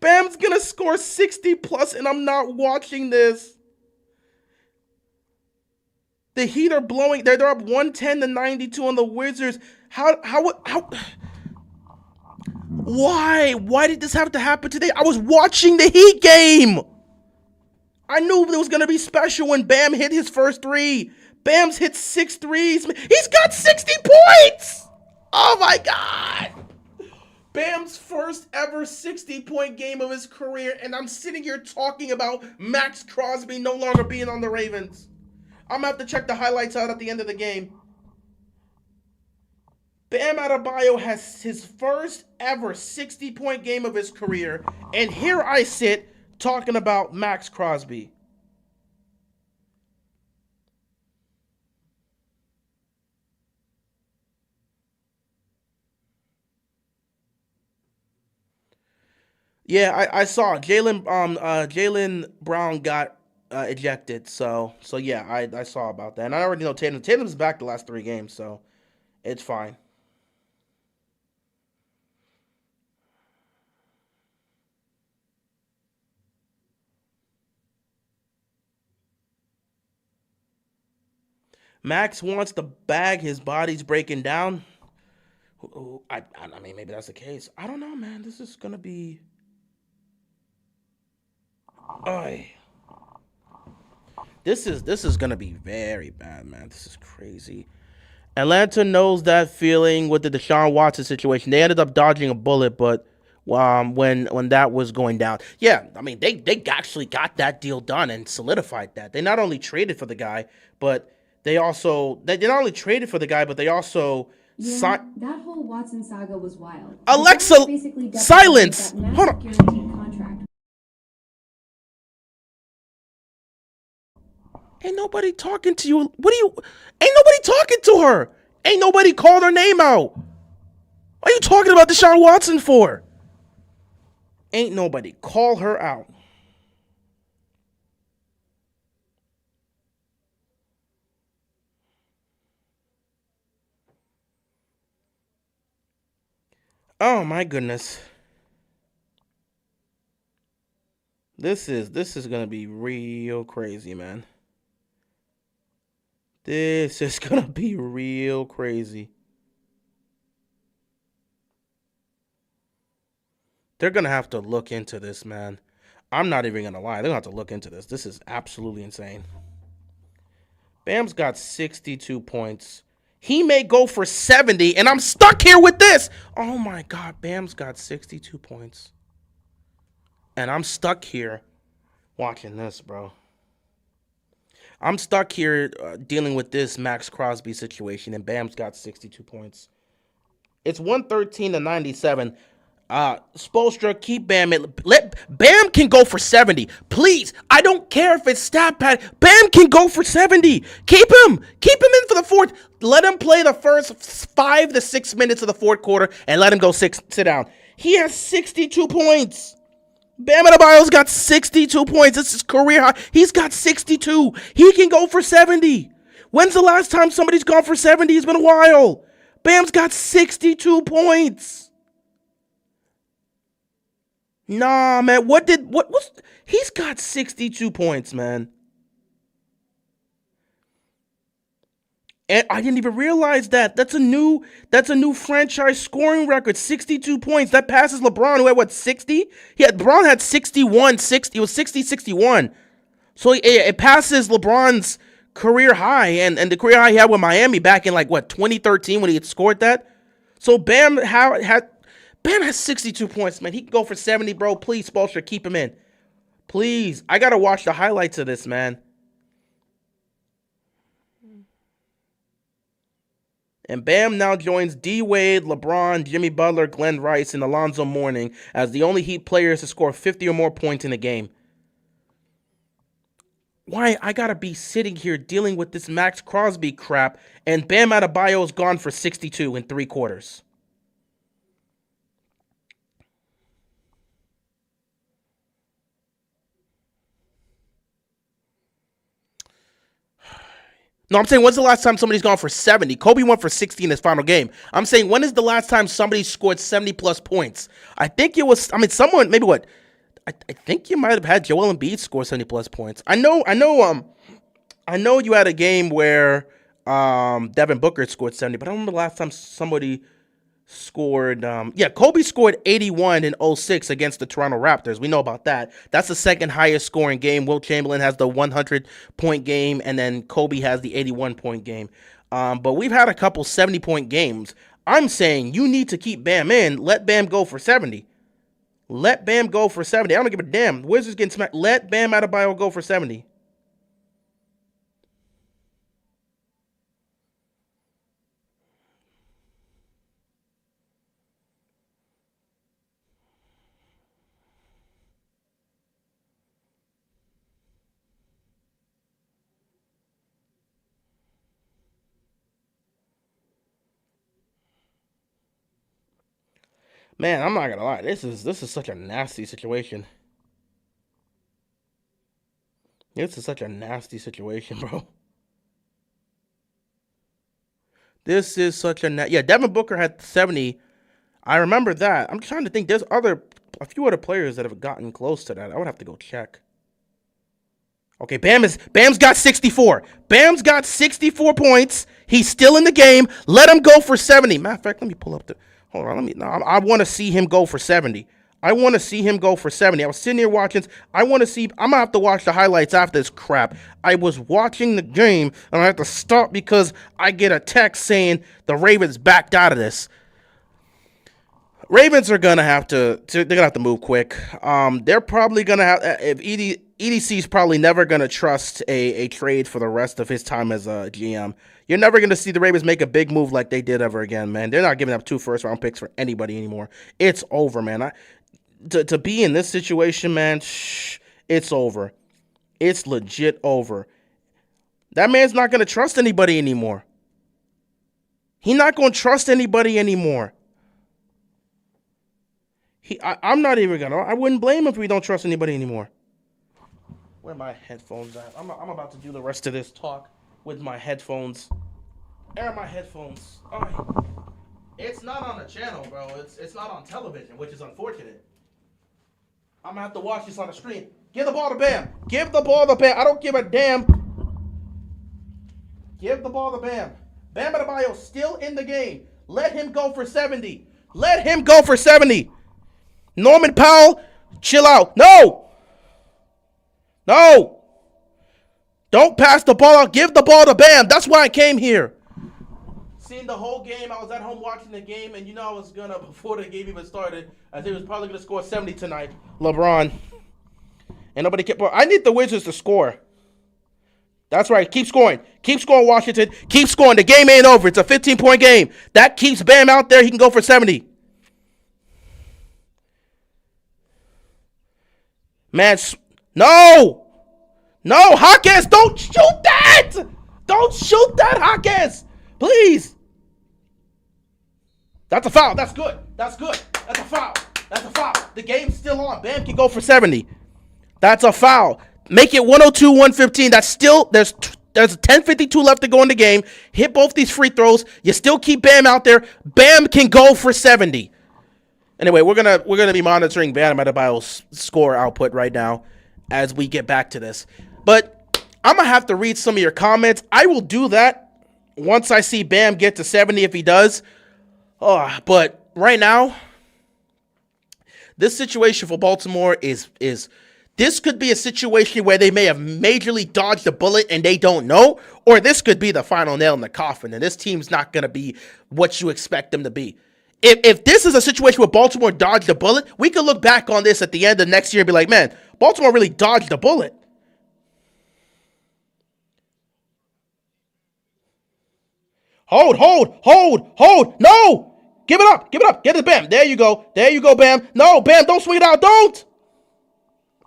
Bam's going to score 60 plus and I'm not watching this. The Heat are blowing. They're up 110-92 on the Wizards. Why? Why did this have to happen today? I was watching the Heat game. I knew it was going to be special when Bam hit his first three. Bam's hit 6 threes. He's got 60 points. Oh, my God. Bam's first ever 60-point game of his career, and I'm sitting here talking about Max Crosby no longer being on the Ravens. I'm going to have to check the highlights out at the end of the game. Bam Adebayo has his first ever 60-point game of his career, and here I sit talking about Max Crosby. Yeah, I saw Jaylen Brown got ejected, so yeah, I saw about that, and I already know Tatum's back the last 3 games, so it's fine. Max wants to bag. His body's breaking down. I mean, maybe that's the case. I don't know, man. This is gonna be. Oy. This is gonna be very bad, man. This is crazy. Atlanta knows that feeling with the Deshaun Watson situation. They ended up dodging a bullet, but when that was going down, yeah, I mean they actually got that deal done and solidified that. They not only traded for the guy, but they not only traded for the guy, but they also that whole Watson saga was wild. Alexa, silence. Hold on. Ain't nobody talking to you. Ain't nobody talking to her. Ain't nobody called her name out. What are you talking about Deshaun Watson for? Ain't nobody call her out. Oh my goodness. This is gonna be real crazy, man. This is gonna be real crazy. They're gonna have to look into this, man. I'm not even gonna lie. They're gonna have to look into this. This is absolutely insane. Bam's got 62 points. He may go for 70, and I'm stuck here with this. Oh my God, Bam's got 62 points. And I'm stuck here watching this, bro. I'm stuck here dealing with this Max Crosby situation, and Bam's got 62 points. It's 113-97. Spoelstra, keep Bam. Let Bam can go for 70. Please. I don't care if it's stat pad. Bam can go for 70. Keep him in for the fourth. Let him play the first 5 to 6 minutes of the fourth quarter and let him go sit down. He has 62 points. Bam Adebayo's got 62 points. This is career high. He's got 62. He can go for 70. When's the last time somebody's gone for 70? It's been a while. Bam's got 62 points. Nah, man. He's got 62 points, man. And I didn't even realize that. That's a new franchise scoring record. 62 points. That passes LeBron, who had 60? LeBron had 61, 60. It was 60, 61. So it passes LeBron's career high and the career high he had with Miami back in 2013 when he had scored that. So Bam has 62 points, man. He can go for 70, bro. Please, Spoelstra, keep him in. Please. I got to watch the highlights of this, man. And Bam now joins D. Wade, LeBron, Jimmy Butler, Glenn Rice, and Alonzo Mourning as the only Heat players to score 50 or more points in a game. Why I gotta be sitting here dealing with this Max Crosby crap, and Bam Adebayo is gone for 62 in 3 quarters. No, I'm saying, when's the last time somebody's gone for 70? Kobe went for 60 in his final game. I'm saying, when is the last time somebody scored 70-plus points? I think it was, someone, maybe what? I think you might have had Joel Embiid score 70-plus points. I know you had a game where Devin Booker scored 70, but I don't remember the last time somebody scored. Kobe scored 81 in 06 against the Toronto Raptors. We know about that. That's the second highest scoring game. Wilt Chamberlain has the 100-point game, and then Kobe has the 81-point game. But we've had a couple 70-point games. I'm saying you need to keep Bam in. Let Bam go for 70. Let Bam go for 70. I don't give a damn. Wizards getting smacked. Let Bam Adebayo go for 70. Man, I'm not gonna lie. This is such a nasty situation. This is such a nasty situation, bro. This is such a Devin Booker had 70. I remember that. I'm trying to think. There's a few other players that have gotten close to that. I would have to go check. Okay, Bam's got 64. Bam's got 64 points. He's still in the game. Let him go for 70. Matter of fact, let me pull up the. Hold on, I want to see him go for 70. I want to see him go for 70. I was sitting here watching. I'm going to have to watch the highlights after this crap. I was watching the game, and I have to stop because I get a text saying the Ravens backed out of this. Ravens are going to have to, they're going to have to move quick. They're probably going to have, if EDC is probably never going to trust a trade for the rest of his time as a GM. You're never going to see the Ravens make a big move like they did ever again, man. They're not giving up 2 first-round picks for anybody anymore. It's over, man. To be in this situation, man, it's over. It's legit over. That man's not going to trust anybody anymore. He's not going to trust anybody anymore. I'm not even going to. I wouldn't blame him if we don't trust anybody anymore. Where are my headphones at? I'm about to do the rest of this talk with my headphones. Where are my headphones? Oh, it's not on the channel, bro. It's not on television, which is unfortunate. I'm going to have to watch this on the screen. Give the ball to Bam. Give the ball to Bam. I don't give a damn. Give the ball to Bam. Bam Adebayo still in the game. Let him go for 70. Let him go for 70. Norman Powell, chill out. No. Don't pass the ball out. Give the ball to Bam. That's why I came here. Seen the whole game. I was at home watching the game, and I was gonna, before the game even started, I think he was probably gonna score 70 tonight. LeBron. And nobody kept. I need the Wizards to score. That's right. Keep scoring. Keep scoring, Washington. Keep scoring. The game ain't over. It's a 15-point game. That keeps Bam out there. He can go for 70. Man, no, Hawkins, don't shoot that! Don't shoot that, Hawkins! Please! That's a foul. That's good. That's a foul. The game's still on. Bam can go for 70. That's a foul. Make it 102-115. That's still, there's There's 10:52 left to go in the game. Hit both these free throws. You still keep Bam out there. Bam can go for 70. Anyway, we're gonna be monitoring Bam Adebayo's score output right now as we get back to this. But I'm gonna have to read some of your comments. I will do that once I see Bam get to 70 if he does. But right now, this situation for Baltimore is this could be a situation where they may have majorly dodged a bullet and they don't know, or this could be the final nail in the coffin, and this team's not going to be what you expect them to be. If this is a situation where Baltimore dodged a bullet, we could look back on this at the end of next year and be like, man, Baltimore really dodged a bullet. Hold. No! Give it up. Get it, Bam. There you go, Bam. No, Bam, don't swing it out. Don't.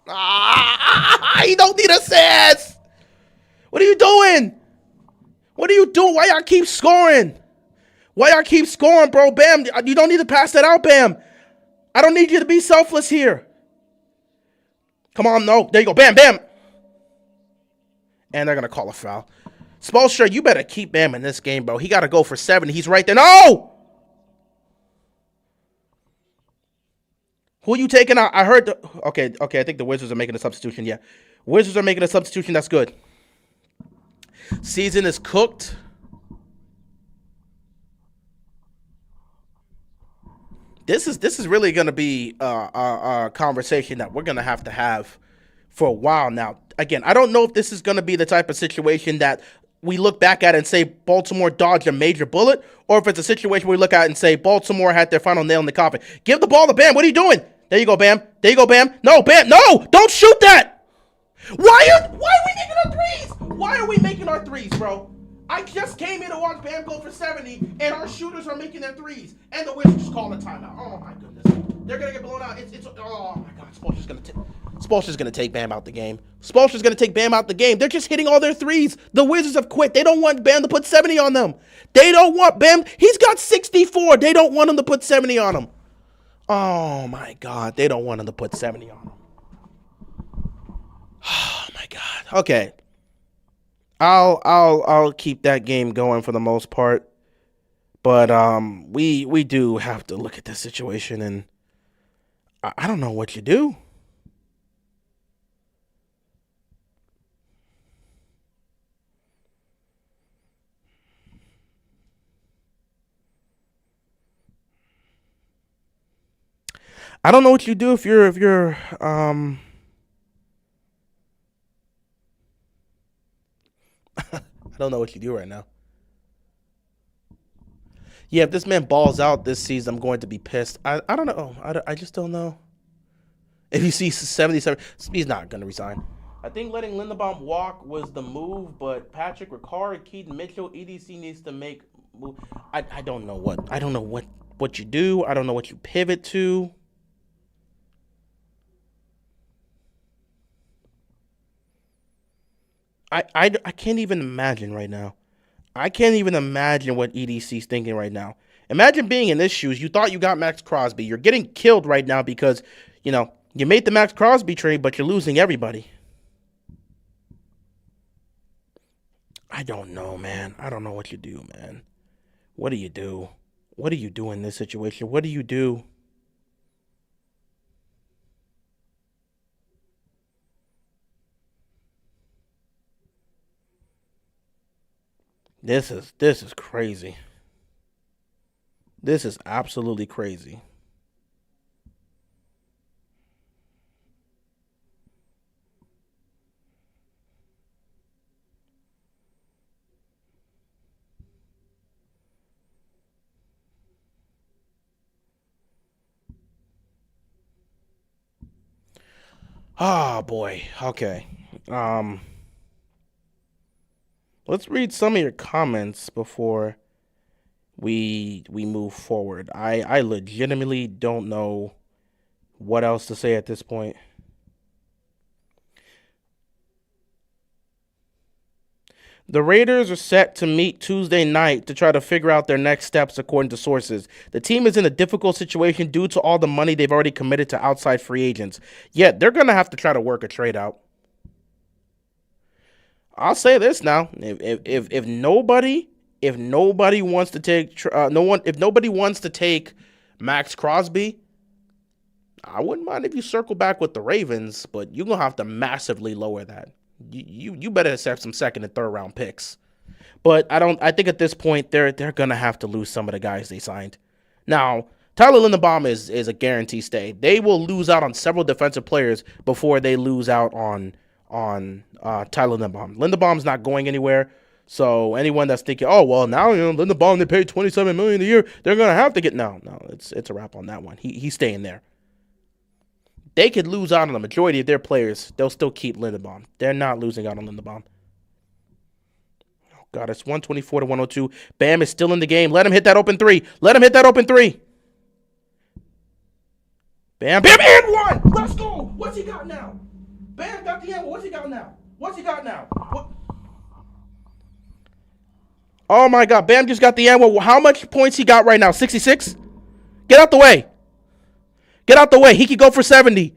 You don't need assists. What are you doing? Why y'all keep scoring? Bro? Bam, you don't need to pass that out, Bam. I don't need you to be selfless here. Come on, no. There you go, Bam. And they're going to call a foul. Spoelstra, you better keep Bam in this game, bro. He got to go for 7. He's right there. No! Who are you taking out? I heard okay, I think the Wizards are making a substitution. Yeah. Wizards are making a substitution. That's good. Season is cooked. This is really going to be a conversation that we're going to have for a while now. Again, I don't know if this is going to be the type of situation that we look back at and say Baltimore dodged a major bullet, or if it's a situation where we look at and say Baltimore had their final nail in the coffin. Give the ball to Bam. What are you doing? There you go, Bam. No, Bam. No, don't shoot that. Why are we making our threes? Why are we making our threes, bro? I just came here to watch Bam go for 70, and our shooters are making their threes, and the Wizards just calling a timeout. Oh my goodness, they're gonna get blown out. Oh my God, Spoelstra's gonna take Bam out the game. They're just hitting all their threes. The Wizards have quit. They don't want Bam to put 70 on them. They don't want Bam. He's got 64. They don't want him to put 70 on him. Oh my God, they don't want him to put 70 on him. Oh my God. Okay. I'll keep that game going for the most part. But we do have to look at this situation, and I don't know what you do. I don't know what you do if you're I don't know what you do right now. Yeah, if this man balls out this season, I'm going to be pissed. I don't know. I just don't know. If you see 77, he's not going to resign. I think letting Linderbaum walk was the move, but Patrick Ricard, Keaton Mitchell, EDC needs to make move. I don't know what you do. I don't know what you pivot to. I can't even imagine right now. I can't even imagine what EDC's thinking right now. Imagine being in this shoes. You thought you got Max Crosby. You're getting killed right now because, you made the Max Crosby trade, but you're losing everybody. I don't know, man. I don't know what you do, man. What do you do? What do you do in this situation? What do you do? This is crazy. This is absolutely crazy. Oh boy. Okay. Let's read some of your comments before we move forward. I legitimately don't know what else to say at this point. The Raiders are set to meet Tuesday night to try to figure out their next steps, according to sources. The team is in a difficult situation due to all the money they've already committed to outside free agents. Yet, they're going to have to try to work a trade out. I'll say this now: if nobody wants to take if nobody wants to take Max Crosby, I wouldn't mind if you circle back with the Ravens, but you're gonna have to massively lower that. You better have some second and third round picks. But I think at this point they're gonna have to lose some of the guys they signed. Now, Tyler Linderbaum is a guarantee stay. They will lose out on several defensive players before they lose out on Tyler Linderbaum. Linderbaum's not going anywhere. So anyone that's thinking, oh well, now Linderbaum, they paid $27 million a year, they're gonna have to get no, it's a wrap on that one. He's staying there. They could lose out on the majority of their players. They'll still keep Linderbaum. They're not losing out on Linderbaum. Oh God, it's 124 to 102. Bam is still in the game. Let him hit that open three. Bam, and one. Let's go. What's he got now? Bam got the end. What's he got now? What? Oh my God, Bam just got the end. How much points he got right now? 66? Get out the way. He can go for 70.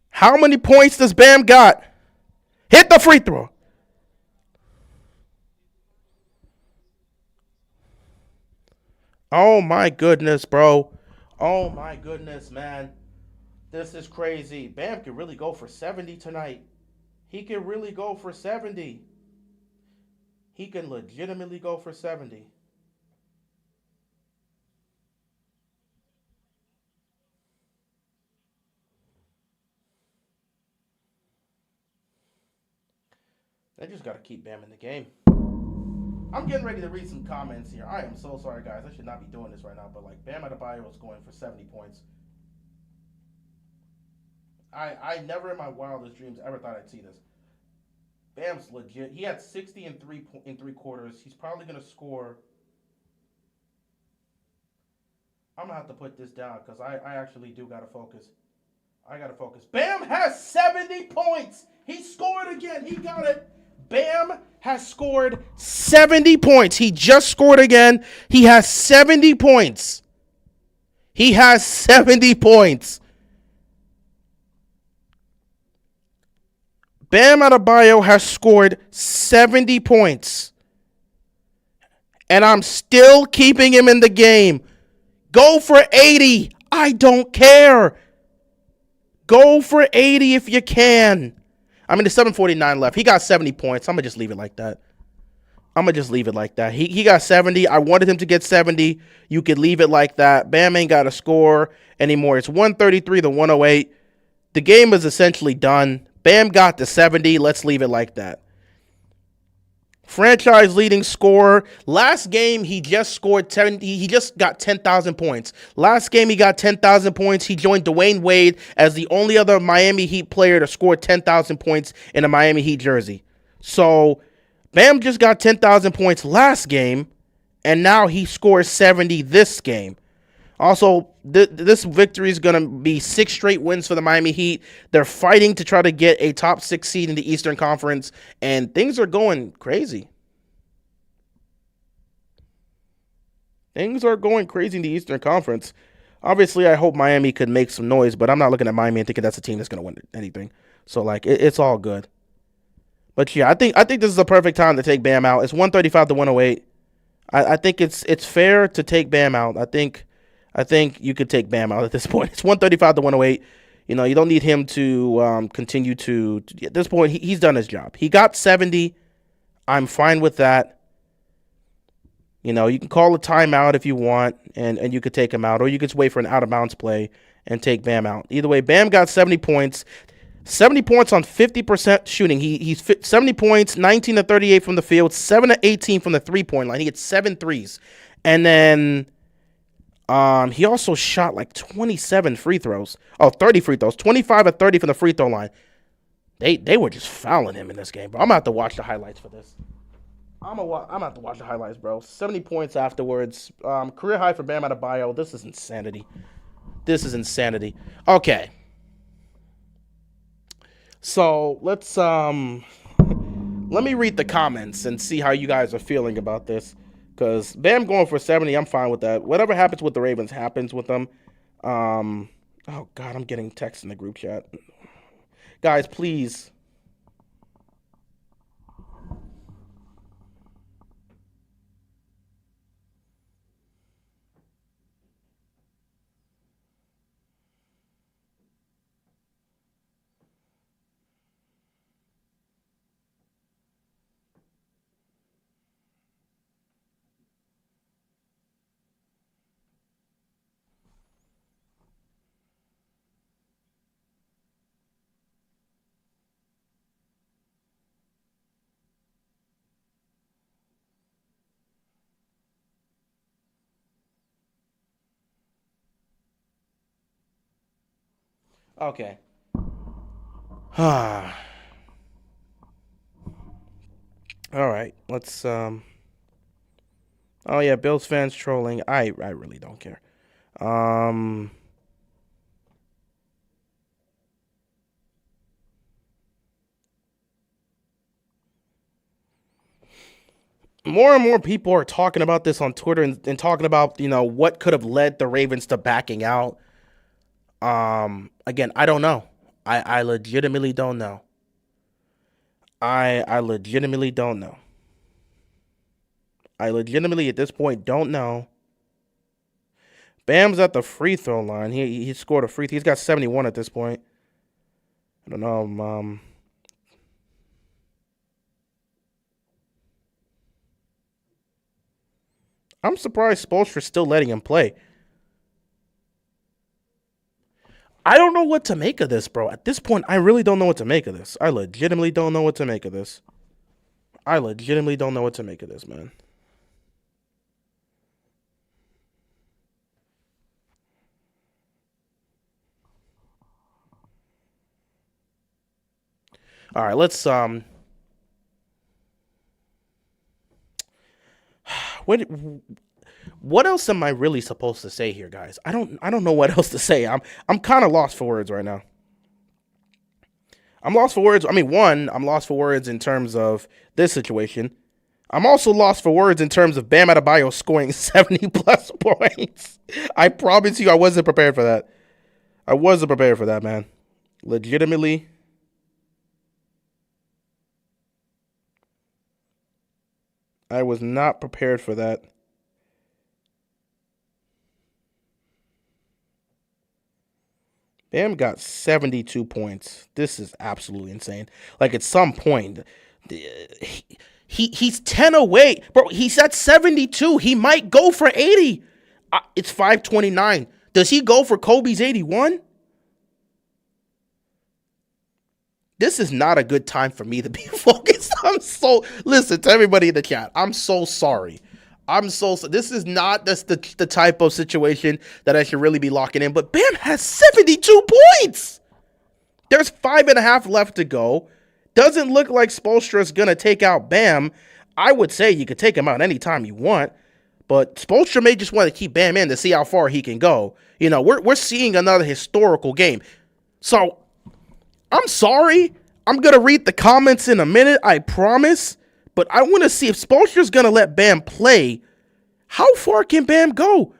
How many points does Bam got? Hit the free throw. Oh my goodness, bro. Oh my goodness, man. This is crazy. Bam can really go for 70 tonight. He can really go for 70. He can legitimately go for 70. They just got to keep Bam in the game. I'm getting ready to read some comments here. I am so sorry, guys. I should not be doing this right now, but like Bam Adebayo is going for 70 points. I never in my wildest dreams ever thought I'd see this. Bam's legit. He had 60 in three quarters. He's probably gonna score. I'm gonna have to put this down because I actually do gotta focus. I gotta focus. Bam has 70 points. He scored again. He got it. Bam has scored 70 points. He just scored again. He has 70 points. Bam Adebayo has scored 70 points. And I'm still keeping him in the game. Go for 80. I don't care. Go for 80 if you can. I mean, there's 7:49 left. He got 70 points. I'm going to just leave it like that. He got 70. I wanted him to get 70. You could leave it like that. Bam ain't got to score anymore. It's 133 to 108. The game is essentially done. Bam got to 70. Let's leave it like that. Franchise leading scorer. Last game, he just scored 10. He just got 10,000 points. Last game, he got 10,000 points. He joined Dwayne Wade as the only other Miami Heat player to score 10,000 points in a Miami Heat jersey. So, Bam just got 10,000 points last game, and now he scores 70 this game. Also, this victory is going to be 6 straight wins for the Miami Heat. They're fighting to try to get a top 6 seed in the Eastern Conference, and things are going crazy. In the Eastern Conference. Obviously, I hope Miami could make some noise, but I'm not looking at Miami and thinking that's a team that's going to win anything. So, like, it's all good. But, yeah, I think this is the perfect time to take Bam out. It's 135 to 108. I think it's fair to take Bam out. I think you could take Bam out at this point. It's 135 to 108. You know, you don't need him to continue to at this point, he's done his job. He got 70. I'm fine with that. You know, you can call a timeout if you want, and you could take him out, or you could just wait for an out-of-bounds play and take Bam out. Either way, Bam got 70 points. 70 points on 50% shooting. He's 70 points, 19 to 38 from the field, 7 to 18 from the three-point line. He gets 7 threes. And then he also shot like 27 free throws. Oh, 30 free throws. 25 to 30 from the free throw line. They were just fouling him in this game, bro. I'm going to have to watch the highlights for this. I'm going to have to watch the highlights, bro. 70 points afterwards. Career high for Bam Adebayo. This is insanity. Okay. So, let's let me read the comments and see how you guys are feeling about this. Because Bam going for 70, I'm fine with that. Whatever happens with the Ravens happens with them. Oh, God, I'm getting texts in the group chat. Guys, please. Okay. All right. Let's Oh yeah, Bills fans trolling. I really don't care. More and more people are talking about this on Twitter and talking about, what could have led the Ravens to backing out. Again, I don't know. I legitimately don't know. I legitimately don't know. I legitimately at this point don't know. Bam's at the free throw line. He scored a free throw. He's got 71 at this point. I don't know. I'm surprised Spoelstra's still letting him play. I don't know what to make of this, bro. At this point, I really don't know what to make of this. I legitimately don't know what to make of this. I legitimately don't know what to make of this, man. All right, let's what else am I really supposed to say here, guys? I don't know what else to say. I'm kind of lost for words right now. I'm lost for words. I mean, one, I'm lost for words in terms of this situation. I'm also lost for words in terms of Bam Adebayo scoring 70 plus points. I promise you I wasn't prepared for that. I wasn't prepared for that, man. Legitimately. I was not prepared for that. Bam got 72 points. This is absolutely insane. Like, at some point, he's 10 away. Bro, he's at 72. He might go for 80. It's 529. Does he go for Kobe's 81? This is not a good time for me to be focused. Listen to everybody in the chat. I'm so sorry. This is not the type of situation that I should really be locking in. But Bam has 72 points. There's 5.5 left to go. Doesn't look like Spoelstra's going to take out Bam. I would say you could take him out anytime you want. But Spoelstra may just want to keep Bam in to see how far he can go. We're seeing another historical game. So, I'm sorry. I'm going to read the comments in a minute, I promise. But I want to see if Spoelstra's going to let Bam play. How far can Bam go?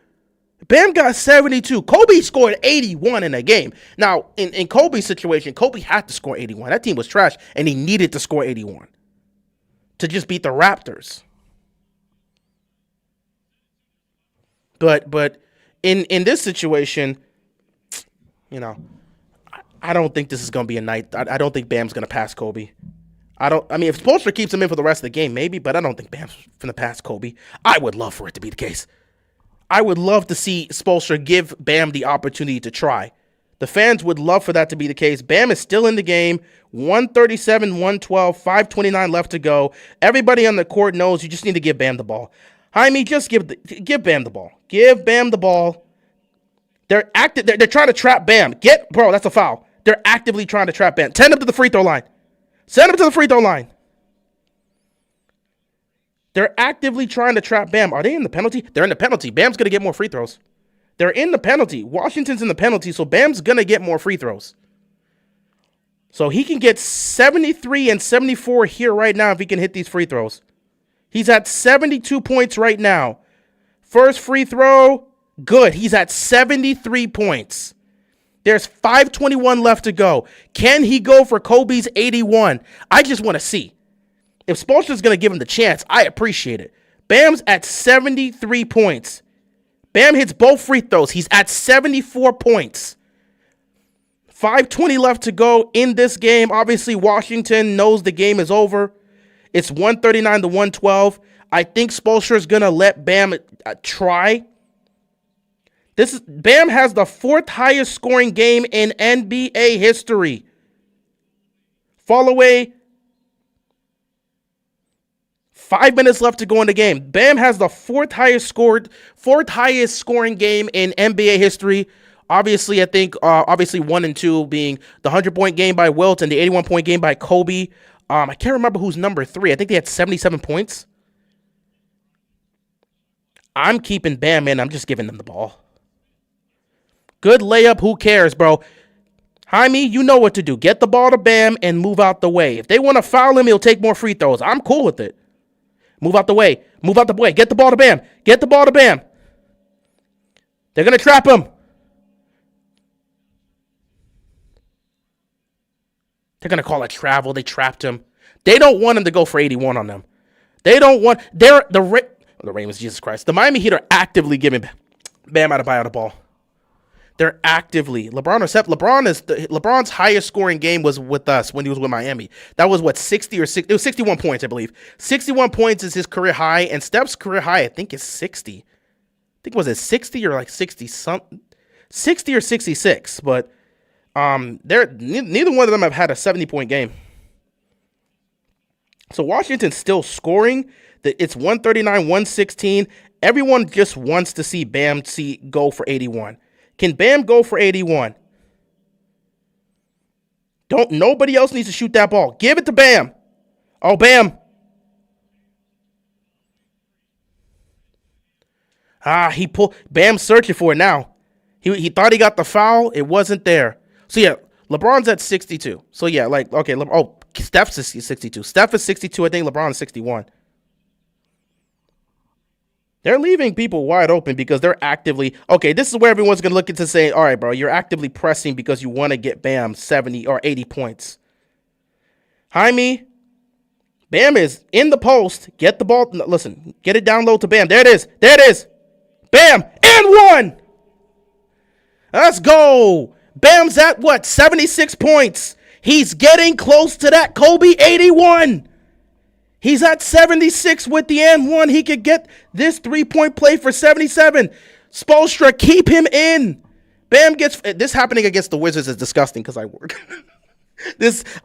Bam got 72. Kobe scored 81 in a game. Now, in Kobe's situation, Kobe had to score 81. That team was trash, and he needed to score 81 to just beat the Raptors. But in this situation, I don't think this is going to be a night. I don't think Bam's going to pass Kobe. If Spoelstra keeps him in for the rest of the game, maybe, but I don't think Bam's going to pass Kobe. I would love for it to be the case. I would love to see Spoelstra give Bam the opportunity to try. The fans would love for that to be the case. Bam is still in the game. 137, 112, 529 left to go. Everybody on the court knows you just need to give Bam the ball. Jaime, just give Bam the ball. Give Bam the ball. They're trying to trap Bam. Bro, that's a foul. They're actively trying to trap Bam. Send him to the free throw line. Send him to the free throw line. They're actively trying to trap Bam. Are they in the penalty? They're in the penalty. Bam's going to get more free throws. They're in the penalty. Washington's in the penalty, so Bam's going to get more free throws. So he can get 73 and 74 here right now if he can hit these free throws. He's at 72 points right now. First free throw, good. He's at 73 points. There's 5:21 left to go. Can he go for Kobe's 81? I just want to see. If Spoelstra's going to give him the chance, I appreciate it. Bam's at 73 points. Bam hits both free throws. He's at 74 points. 5:20 left to go in this game. Obviously, Washington knows the game is over. It's 139 to 112. I think Spoelstra is going to let Bam try. Bam has the 4th highest scoring game in NBA history. Fall away. 5 minutes left to go in the game. Bam has the 4th highest scoring game in NBA history. Obviously, I think, 1 and 2 being the 100-point game by Wilt and the 81-point game by Kobe. I can't remember who's number 3. I think they had 77 points. I'm keeping Bam in. I'm just giving them the ball. Good layup. Who cares, bro? Jaime, you know what to do. Get the ball to Bam and move out the way. If they want to foul him, he'll take more free throws. I'm cool with it. Move out the way. Move out the way. Get the ball to Bam. Get the ball to Bam. They're going to trap him. They're going to call it travel. They trapped him. They don't want him to go for 81 on them. They don't want... The Ravens, Jesus Christ. The Miami Heat are actively giving Bam Adebayo the ball. They're actively. LeBron's highest scoring game was with us when he was with Miami. That was 60 or 60. It was 61 points, I believe. 61 points is his career high, and Steph's career high, I think, is 60. I think, was it 60 or like 60 something? 60 or 66, but neither one of them have had a 70-point game. So Washington's still scoring. It's 139-116. Everyone just wants to see Bam go for 81. Can Bam go for 81? Nobody else needs to shoot that ball. Give it to Bam. Oh, Bam. Bam's searching for it now. He thought he got the foul. It wasn't there. So, yeah, LeBron's at 62. So, yeah, Steph's is 62. Steph is 62. I think LeBron is 61. They're leaving people wide open because they're actively... Okay, this is where everyone's going to look into say, all right, bro, you're actively pressing because you want to get Bam 70 or 80 points. Jaime, Bam is in the post. Get the ball. Listen, get it down low to Bam. There it is. There it is. Bam. And 1. Let's go. Bam's at 76 points. He's getting close to that Kobe 81. He's at 76 with the and 1. He could get this 3-point play for 77. Spoelstra, keep him in. Bam gets... This happening against the Wizards is disgusting because I work.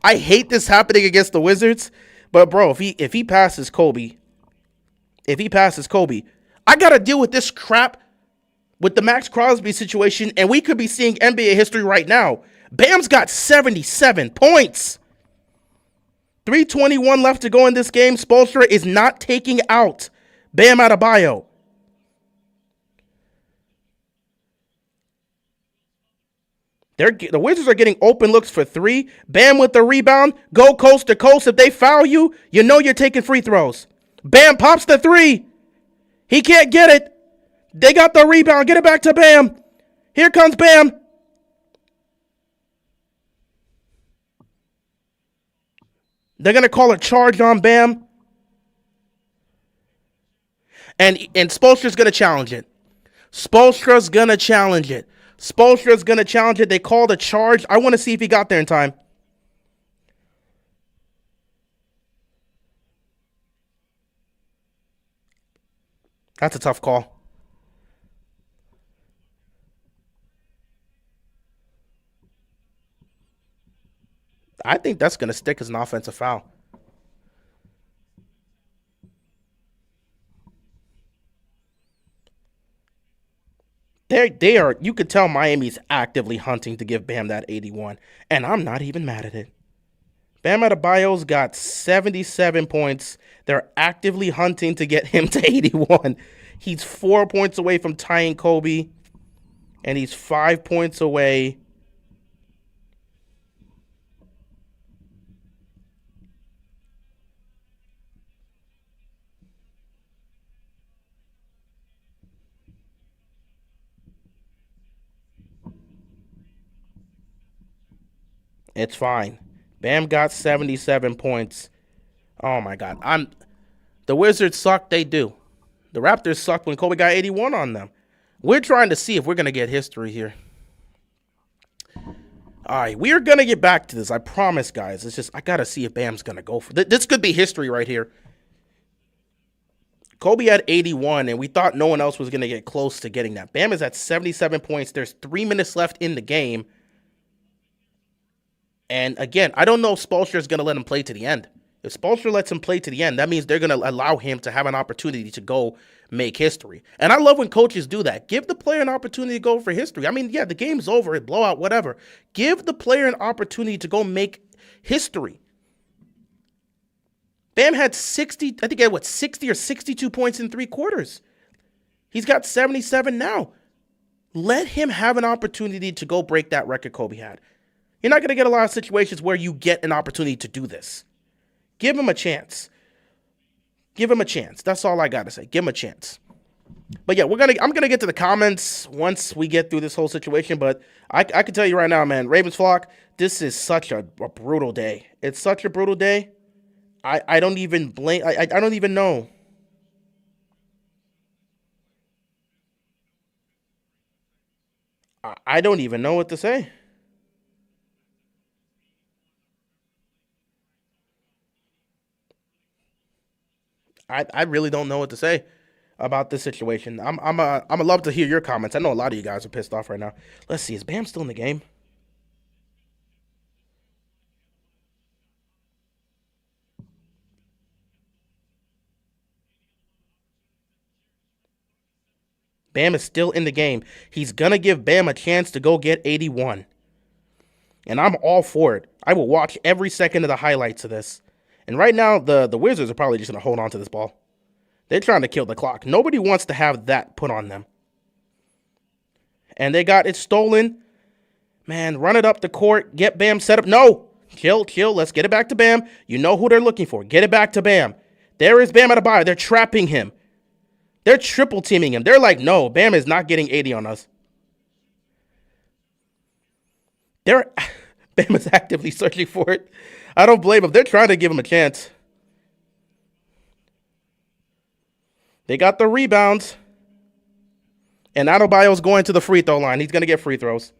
I hate this happening against the Wizards. But, bro, if he passes Kobe, I got to deal with this crap with the Max Crosby situation, and we could be seeing NBA history right now. Bam's got 77 points. 3:21 left to go in this game. Spoelstra is not taking out Bam Adebayo. The Wizards are getting open looks for 3. Bam with the rebound. Go coast to coast. If they foul you, you know you're taking free throws. Bam pops the 3. He can't get it. They got the rebound. Get it back to Bam. Here comes Bam. They're going to call a charge on Bam. And Spoelstra's going to challenge it. Spoelstra's going to challenge it. They called a charge. I want to see if he got there in time. That's a tough call. I think that's going to stick as an offensive foul. They are. You could tell Miami's actively hunting to give Bam that 81, and I'm not even mad at it. Bam Adebayo's got 77 points. They're actively hunting to get him to 81. He's 4 points away from tying Kobe, and he's 5 points away. It's fine. Bam got 77 points. Oh my God. The Wizards suck. They do. The Raptors sucked when Kobe got 81 on them. We're trying to see if we're gonna get history here. All right, we are gonna get back to this. I promise, guys. It's just I gotta see if Bam's gonna go for this. Could be history right here. Kobe had 81, and we thought no one else was gonna get close to getting that. Bam is at 77 points. There's 3 minutes left in the game, and again, I don't know if Spoelstra is gonna let him play to the end. If Spoelstra lets him play to the end, that means they're gonna allow him to have an opportunity to go make history. And I love when coaches do that. Give the player an opportunity to go for history. I mean, yeah, the game's over, blowout, whatever. Give the player an opportunity to go make history. Bam had 60, I think he had 60 or 62 points in 3 quarters. He's got 77 now. Let him have an opportunity to go break that record Kobe had. You're not going to get a lot of situations where you get an opportunity to do this. Give him a chance. Give him a chance. That's all I got to say. Give him a chance. But yeah, I'm gonna get to the comments once we get through this whole situation. But I can tell you right now, man, Ravens flock, this is such a brutal day. It's such a brutal day. I don't even blame. I don't even know. I don't even know what to say. I really don't know what to say about this situation. I'm love to hear your comments. I know a lot of you guys are pissed off right now. Let's see, is Bam still in the game? Bam is still in the game. He's gonna give Bam a chance to go get 81. And I'm all for it. I will watch every second of the highlights of this. And right now, the Wizards are probably just gonna hold on to this ball. They're trying to kill the clock. Nobody wants to have that put on them. And they got it stolen. Man, run it up the court. Get Bam set up. No! Chill. Let's get it back to Bam. You know who they're looking for. Get it back to Bam. There is Bam Adebayo. They're trapping him. They're triple teaming him. They're like, no, Bam is not getting 80 on us. Bam is actively searching for it. I don't blame them. They're trying to give him a chance. They got the rebounds. And Adebayo's going to the free throw line. He's going to get free throws.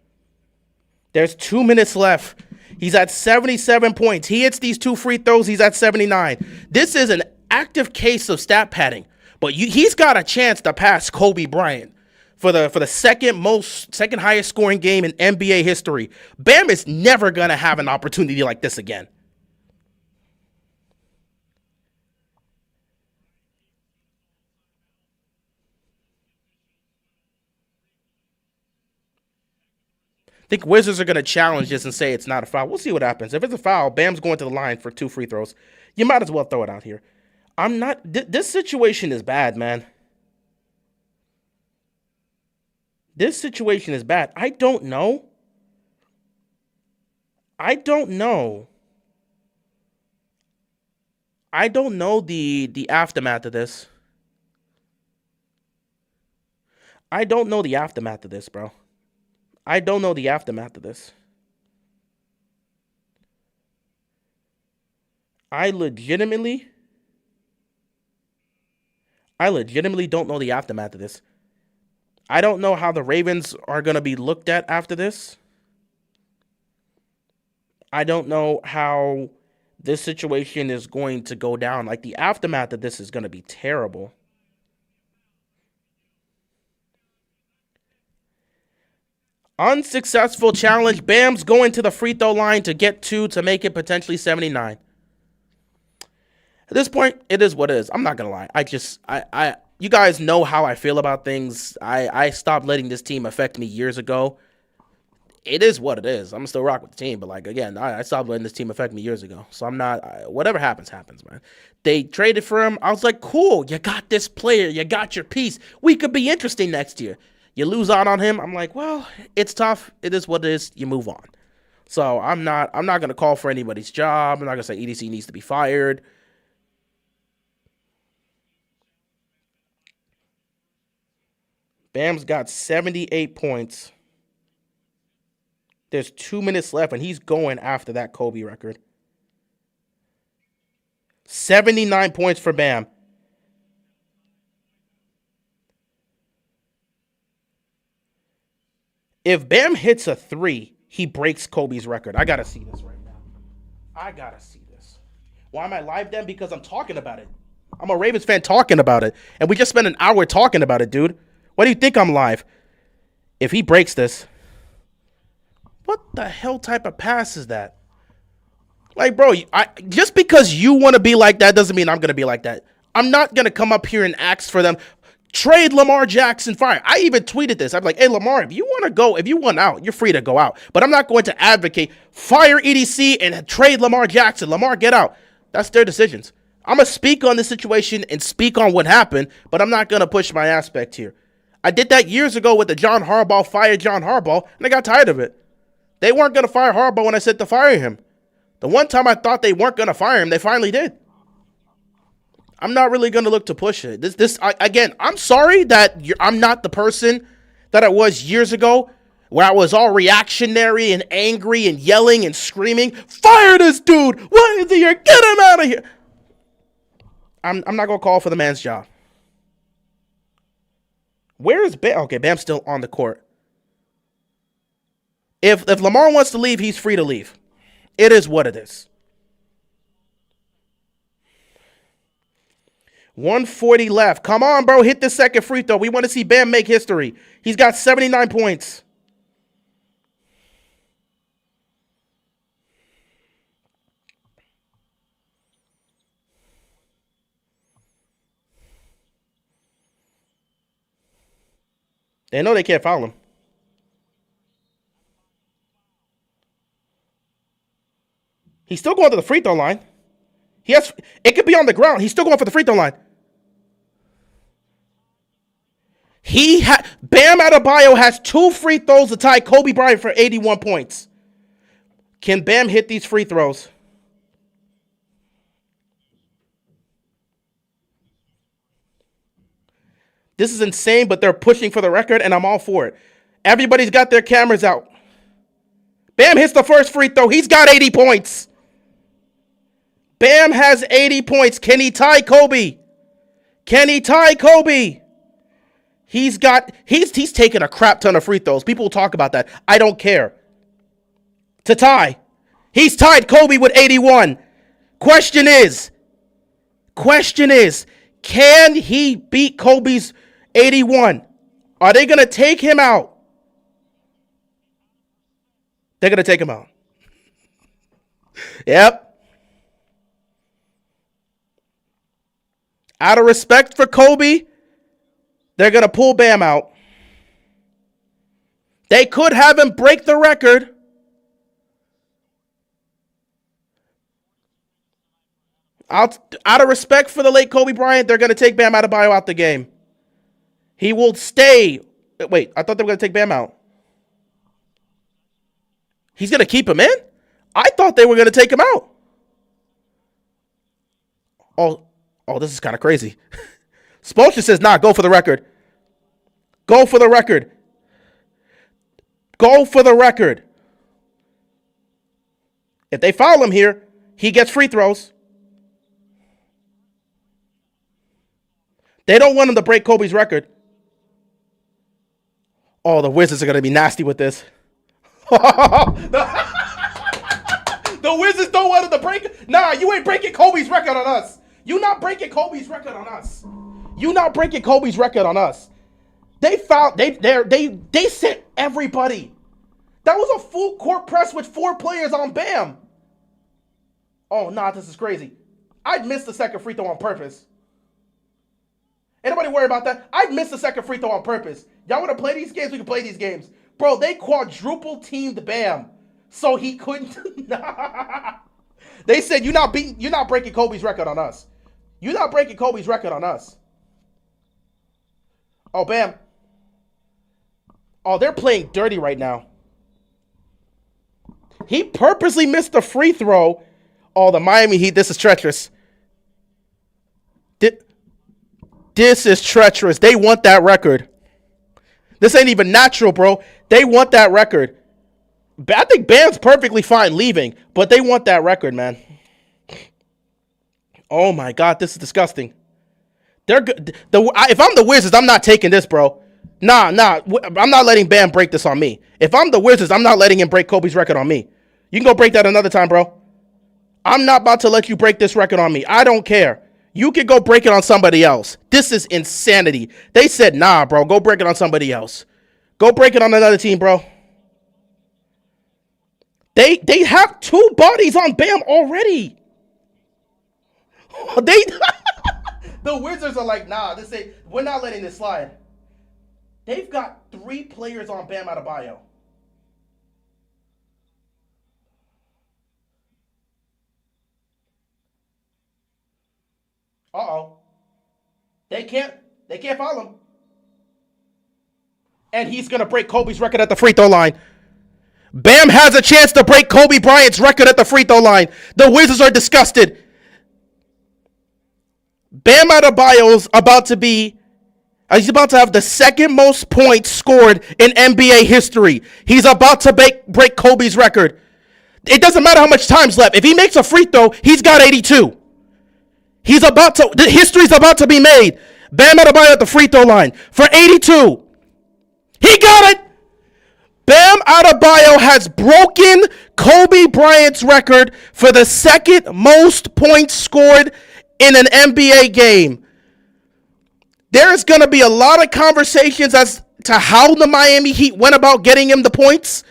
There's 2 minutes left. He's at 77 points. He hits these 2 free throws. He's at 79. This is an active case of stat padding. But he's got a chance to pass Kobe Bryant for the second highest scoring game in NBA history. Bam is never going to have an opportunity like this again. I think Wizards are going to challenge this and say it's not a foul. We'll see what happens. If it's a foul, Bam's going to the line for 2 free throws. You might as well throw it out here. This situation is bad, man. This situation is bad. I don't know. I don't know the aftermath of this. I don't know the aftermath of this, bro. I don't know the aftermath of this. I legitimately don't know the aftermath of this. I don't know how the Ravens are going to be looked at after this. I don't know how this situation is going to go down. Like, the aftermath of this is going to be terrible. Unsuccessful challenge. Bam's going to the free throw line to get 2 to make it potentially 79. At this point, it is what it is. I'm not going to lie. You guys know how I feel about things. I stopped letting this team affect me years ago. It is what it is. I'm still rock with the team, but like, again, I stopped letting this team affect me years ago. So I'm not, whatever happens, man. They traded for him. I was like, cool, you got this player. You got your piece. We could be interesting next year. You lose out on him. I'm like, well, it's tough. It is what it is. You move on. So I'm not going to call for anybody's job. I'm not going to say EDC needs to be fired. Bam's got 78 points. There's 2 minutes left, and he's going after that Kobe record. 79 points for Bam. If Bam hits a 3, he breaks Kobe's record. I got to see this right now. I got to see this. Why am I live then? Because I'm talking about it. I'm a Ravens fan talking about it. And we just spent an hour talking about it, dude. Why do you think I'm live? If he breaks this, what the hell type of pass is that? Like, bro, just because you want to be like that doesn't mean I'm going to be like that. I'm not going to come up here and ask for them. Trade Lamar Jackson, fire. I even tweeted this. I'm like, hey, Lamar, if you want to go, if you want out, you're free to go out. But I'm not going to advocate fire EDC and trade Lamar Jackson. Lamar, get out. That's their decisions. I'm going to speak on the situation and speak on what happened, but I'm not going to push my aspect here. I did that years ago with the John Harbaugh, fire John Harbaugh, and I got tired of it. They weren't going to fire Harbaugh when I said to fire him. The one time I thought they weren't going to fire him, they finally did. I'm not really going to look to push it. Again, I'm sorry that I'm not the person that I was years ago where I was all reactionary and angry and yelling and screaming, fire this dude! What is he here? Get him out of here! I'm not going to call for the man's job. Where is Bam? Okay, Bam's still on the court. If Lamar wants to leave, he's free to leave. It is what it is. 140 left. Come on, bro. Hit the second free throw. We want to see Bam make history. He's got 79 points. They know they can't foul him. He's still going to the free throw line. It could be on the ground. He's still going for the free throw line. Bam Adebayo has 2 free throws to tie Kobe Bryant for 81 points. Can Bam hit these free throws? This is insane, but they're pushing for the record, and I'm all for it. Everybody's got their cameras out. Bam hits the first free throw. He's got 80 points. Bam has 80 points. Can he tie Kobe? Can he tie Kobe? He's taking a crap ton of free throws. People will talk about that. I don't care. To tie. He's tied Kobe with 81. Question is, can he beat Kobe's 81? Are they going to take him out? They're going to take him out. Yep. Out of respect for Kobe, they're going to pull Bam out. They could have him break the record. Out of respect for the late Kobe Bryant, they're going to take Bam Adebayo out the game. He will stay. Wait, I thought they were going to take Bam out. He's going to keep him in? I thought they were going to take him out. Oh, this is kind of crazy. Spoelstra says, nah, go for the record. Go for the record. Go for the record. If they foul him here, he gets free throws. They don't want him to break Kobe's record. Oh, the Wizards are going to be nasty with this. The Wizards don't want him to break it. Nah, you ain't breaking Kobe's record on us. You not breaking Kobe's record on us. You not breaking Kobe's record on us. They sent everybody. That was a full court press with 4 players on Bam. Oh, nah, this is crazy. I'd miss the second free throw on purpose. Anybody worry about that? I'd miss the second free throw on purpose. Y'all want to play these games? We can play these games. Bro, they quadruple teamed Bam. So he couldn't. They said, you're not breaking Kobe's record on us. You're not breaking Kobe's record on us. Oh, Bam. Oh, they're playing dirty right now. He purposely missed the free throw. Oh, the Miami Heat, this is treacherous. This is treacherous. They want that record. This ain't even natural, bro. They want that record. I think Bam's perfectly fine leaving, but they want that record, man. Oh my God, this is disgusting. They're good. If I'm the Wizards, I'm not taking this, bro. Nah. I'm not letting Bam break this on me. If I'm the Wizards, I'm not letting him break Kobe's record on me. You can go break that another time, bro. I'm not about to let you break this record on me. I don't care. You could go break it on somebody else. This is insanity. They said, nah, bro, go break it on somebody else. Go break it on another team, bro. They have two bodies on Bam already. The Wizards are like, nah, we're not letting this slide. They've got 3 players on Bam Adebayo. Uh-oh. They can't foul him. And he's going to break Kobe's record at the free throw line. Bam has a chance to break Kobe Bryant's record at the free throw line. The Wizards are disgusted. Bam Adebayo's he's about to have the second most points scored in NBA history. He's about to break Kobe's record. It doesn't matter how much time's left. If he makes a free throw, he's got 82. History's about to be made. Bam Adebayo at the free throw line for 82. He got it. Bam Adebayo has broken Kobe Bryant's record for the second most points scored in an NBA game. There's going to be a lot of conversations as to how the Miami Heat went about getting him the points.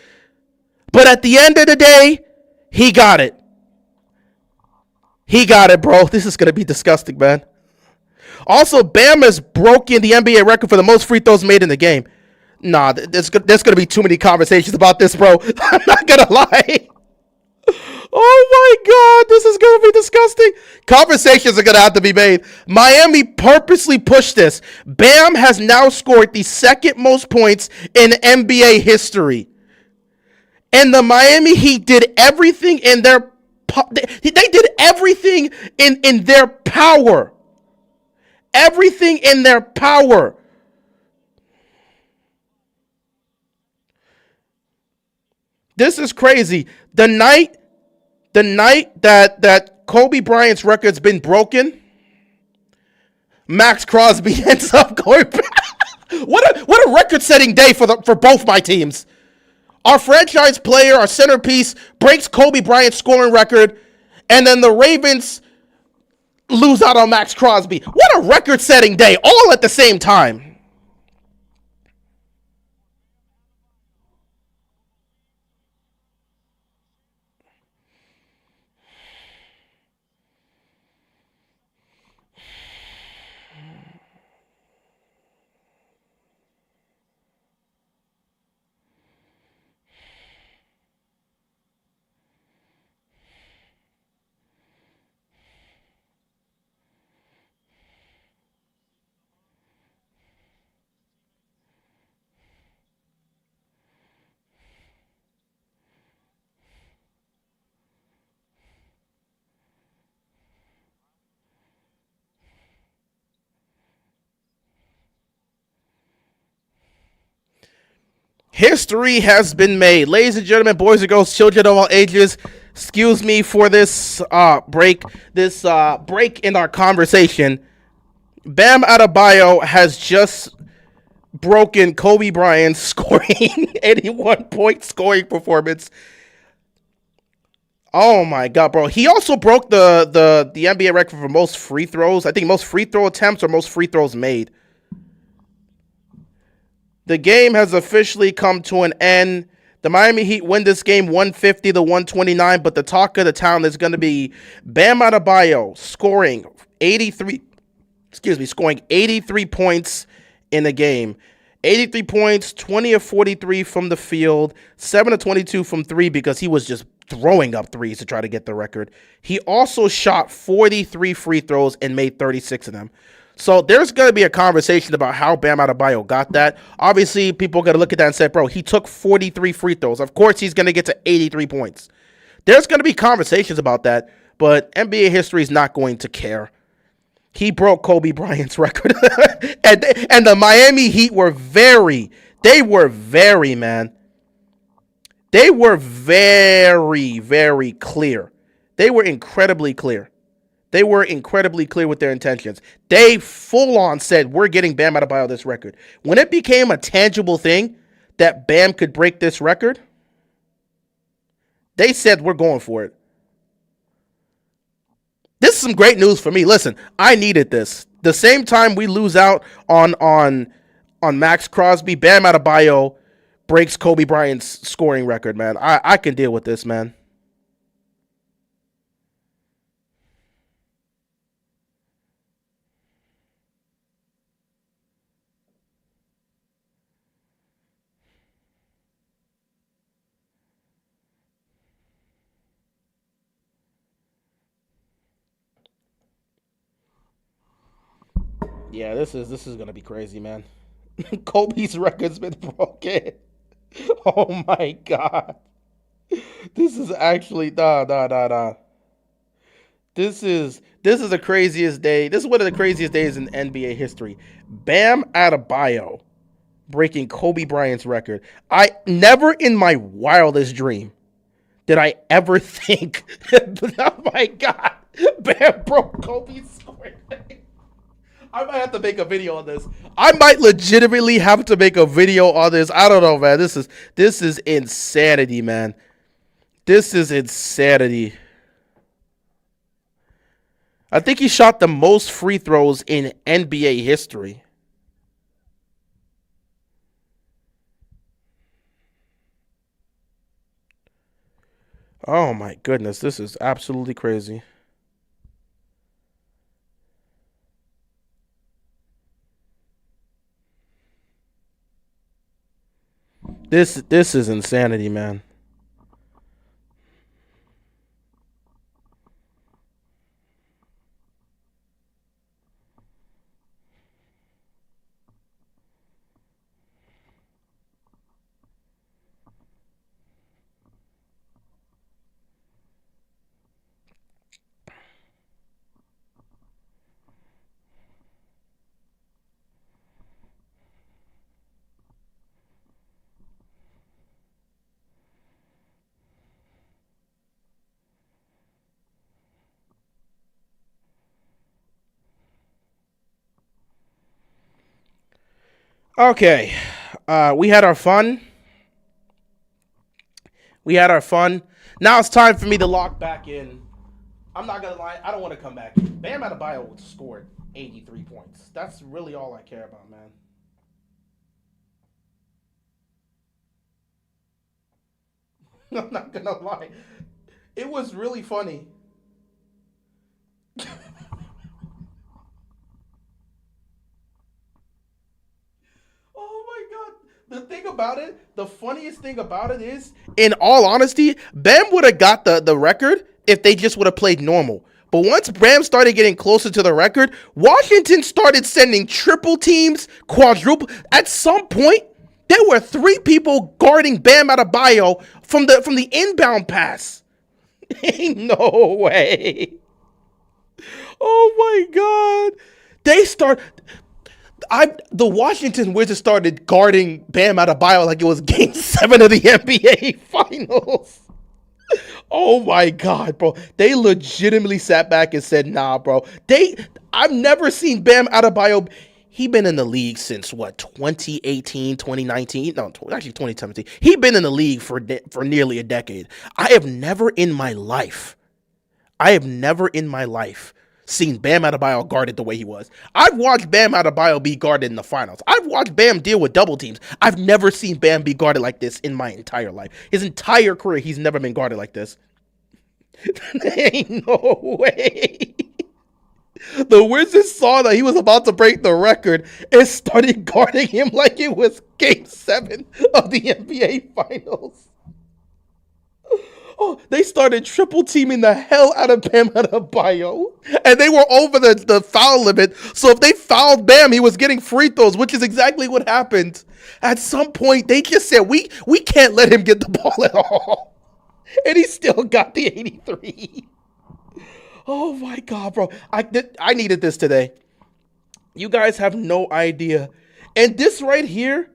But at the end of the day, he got it. He got it, bro. This is going to be disgusting, man. Also, Bam has broken the NBA record for the most free throws made in the game. Nah, there's going to be too many conversations about this, bro. I'm not going to lie. Oh my God, this is going to be disgusting. Conversations are going to have to be made. Miami purposely pushed this. Bam has now scored the second most points in NBA history. And the Miami Heat did everything in their they did everything in their power. Everything in their power. This is crazy. The night that Kobe Bryant's record's been broken, Max Crosby ends up going back. What a record-setting day for both my teams. Our franchise player, our centerpiece, breaks Kobe Bryant's scoring record, and then the Ravens lose out on Max Crosby. What a record-setting day, all at the same time. History has been made. Ladies and gentlemen, boys and girls, children of all ages, excuse me for this break in our conversation. Bam Adebayo has just broken Kobe Bryant's scoring 81 point scoring performance. Oh my God, bro. He also broke the NBA record for most free throws. I think most free throw attempts or most free throws made. The game has officially come to an end. The Miami Heat win this game 150-129, but the talk of the town is going to be Bam Adebayo scoring 83 points in the game. 83 points, 20 of 43 from the field, 7 of 22 from 3 because he was just throwing up threes to try to get the record. He also shot 43 free throws and made 36 of them. So there's going to be a conversation about how Bam Adebayo got that. Obviously, people are going to look at that and say, bro, he took 43 free throws. Of course, he's going to get to 83 points. There's going to be conversations about that, but NBA history is not going to care. He broke Kobe Bryant's record. and the Miami Heat were very, man. They were very, very clear. They were incredibly clear. They were incredibly clear with their intentions. They full on said, we're getting Bam Adebayo this record. When it became a tangible thing that Bam could break this record, they said, we're going for it. This is some great news for me. Listen, I needed this. The same time we lose out on Max Crosby, Bam Adebayo breaks Kobe Bryant's scoring record, man. I can deal with this, man. Yeah, this is gonna be crazy, man. Kobe's record's been broken. Oh my god. This is actually nah. This is the craziest day. This is one of the craziest days in NBA history. Bam Adebayo breaking Kobe Bryant's record. I never in my wildest dream did I ever think, oh my god, Bam broke Kobe's scoring record. I might have to make a video on this. I might legitimately have to make a video on this. I don't know, man. This is insanity, man. This is insanity. I think he shot the most free throws in NBA history. Oh my goodness, this is absolutely crazy. This is insanity, man. Okay. We had our fun. We had our fun. Now it's time for me to lock back in. I'm not gonna lie, I don't want to come back in. Bam Adebayo scored 83 points. That's really all I care about, man. I'm not gonna lie. It was really funny. Oh my god. The funniest thing about it is, in all honesty, Bam would have got the record if they just would have played normal. But once Bam started getting closer to the record, Washington started sending triple teams, quadruple. At some point, there were 3 people guarding Bam Adebayo from the inbound pass. Ain't no way. Oh my god. They start the Washington Wizards started guarding Bam Adebayo like it was game 7 of the NBA Finals. Oh my god, bro. They legitimately sat back and said, nah, bro. I've never seen Bam Adebayo. He been in the league since what, 2018, 2019? No, actually 2017. He been in the league for nearly a decade. I have never in my life seen Bam Adebayo guarded the way he was. I've watched Bam Adebayo be guarded in the finals. I've watched Bam deal with double teams. I've never seen Bam be guarded like this in my entire life. His entire career, he's never been guarded like this. Ain't no way. The Wizards saw that he was about to break the record and started guarding him like it was game 7 of the NBA Finals. Oh, they started triple teaming the hell out of Bam Adebayo, and they were over the foul limit. So if they fouled Bam, he was getting free throws, which is exactly what happened. At some point, they just said, we can't let him get the ball at all. And he still got the 83. Oh my god, bro. I needed this today. You guys have no idea. And this right here,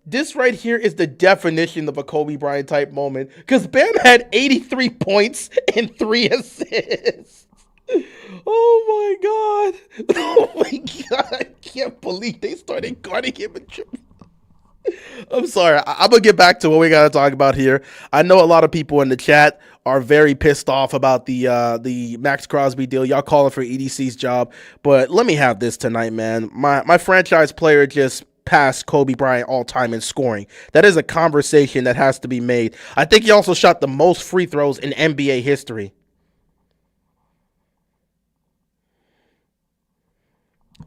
This right here is the definition of a Kobe Bryant type moment because Bam had 83 points and 3 assists. Oh my god! Oh my god! I can't believe they started guarding him in triple. I'm sorry. I'm gonna get back to what we gotta talk about here. I know a lot of people in the chat are very pissed off about the Max Crosby deal. Y'all calling for EDC's job, but let me have this tonight, man. My franchise player just passed Kobe Bryant all time in scoring. That is a conversation that has to be made. I think he also shot the most free throws in NBA history.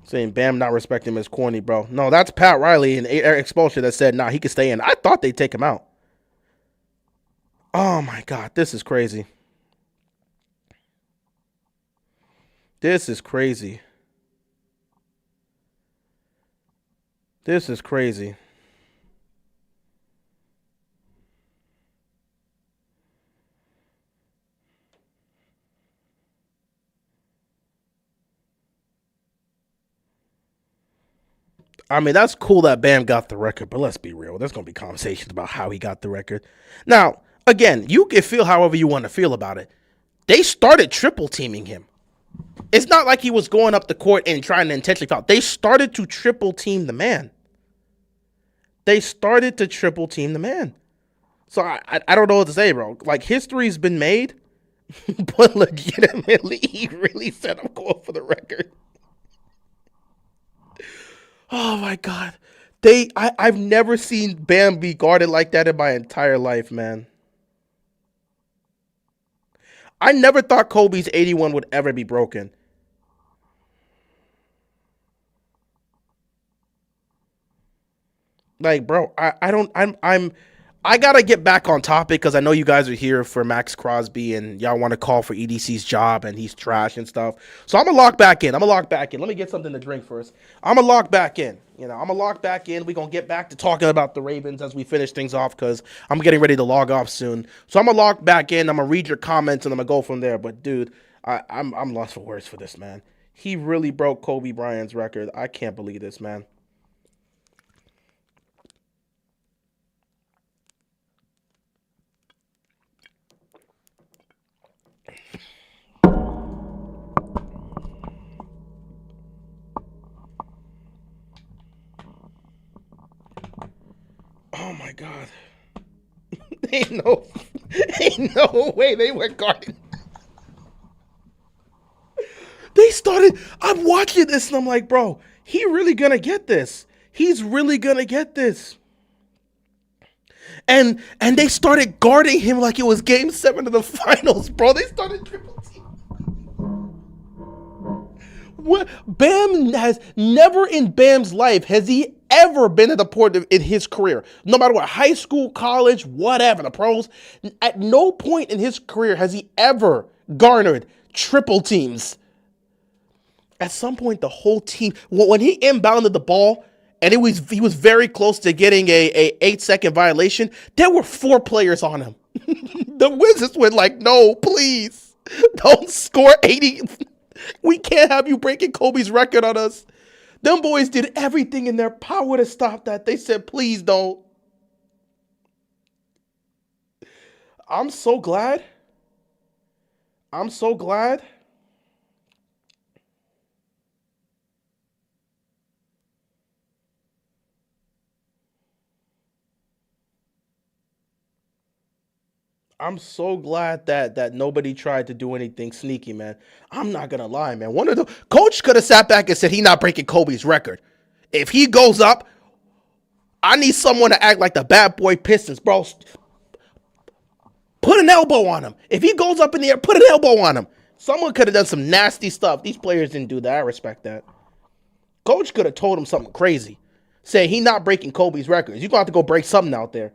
Saying Bam not respecting him is corny, bro. No, that's Pat Riley and Eric Spoelstra that said, nah, he could stay in. I thought they'd take him out. Oh my God, this is crazy. This is crazy. This is crazy. I mean, that's cool that Bam got the record, but let's be real. There's going to be conversations about how he got the record. Now, again, you can feel however you want to feel about it. They started triple teaming him. It's not like he was going up the court and trying to intentionally foul. They started to triple team the man. They started to triple team the man. So I don't know what to say, bro. Like, history's been made, but legitimately, he really said, I'm going for the record. Oh my God. I've never seen Bam be guarded like that in my entire life, man. I never thought Kobe's 81 would ever be broken. Like, bro, I gotta get back on topic because I know you guys are here for Max Crosby and y'all want to call for EDC's job and he's trash and stuff. So I'm gonna lock back in. Let me get something to drink first. I'm gonna lock back in. I'm gonna lock back in. We're gonna get back to talking about the Ravens as we finish things off because I'm getting ready to log off soon. So I'm gonna lock back in. I'm gonna read your comments and I'm gonna go from there. But dude, I'm lost for words for this, man. He really broke Kobe Bryant's record. I can't believe this, man. Oh my God. ain't no way they were guarding. They started, I'm watching this and I'm like, bro, he really gonna get this. He's really gonna get this. And they started guarding him like it was game 7 of the finals, bro. They started triple team. What Bam has never in Bam's life has he ever been at a point in his career, no matter what, high school, college, whatever, the pros, at no point in his career has he ever garnered triple teams. At some point, the whole team, when he inbounded the ball and he was very close to getting a 8-second violation, there were 4 players on him. The Wizards were like, no, please, don't score 80. We can't have you breaking Kobe's record on us. Them boys did everything in their power to stop that. They said, please don't. I'm so glad. I'm so glad. I'm so glad that nobody tried to do anything sneaky, man. I'm not gonna lie, man. One of the coach could have sat back and said he not breaking Kobe's record. If he goes up, I need someone to act like the bad boy Pistons, bro. Put an elbow on him. If he goes up in the air, put an elbow on him. Someone could have done some nasty stuff. These players didn't do that. I respect that. Coach could have told him something crazy. Say he not breaking Kobe's records. You're gonna have to go break something out there.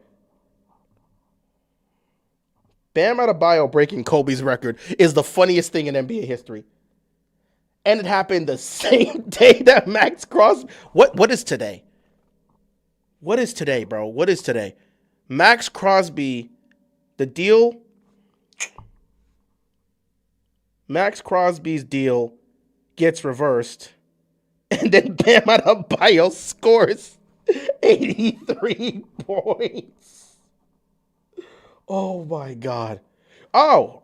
Bam Adebayo breaking Kobe's record is the funniest thing in NBA history. And it happened the same day that Max Crosby. What is today? What is today, bro? What is today? Max Crosby, the deal. Max Crosby's deal gets reversed. And then Bam Adebayo scores 83 points. Oh my god. Oh,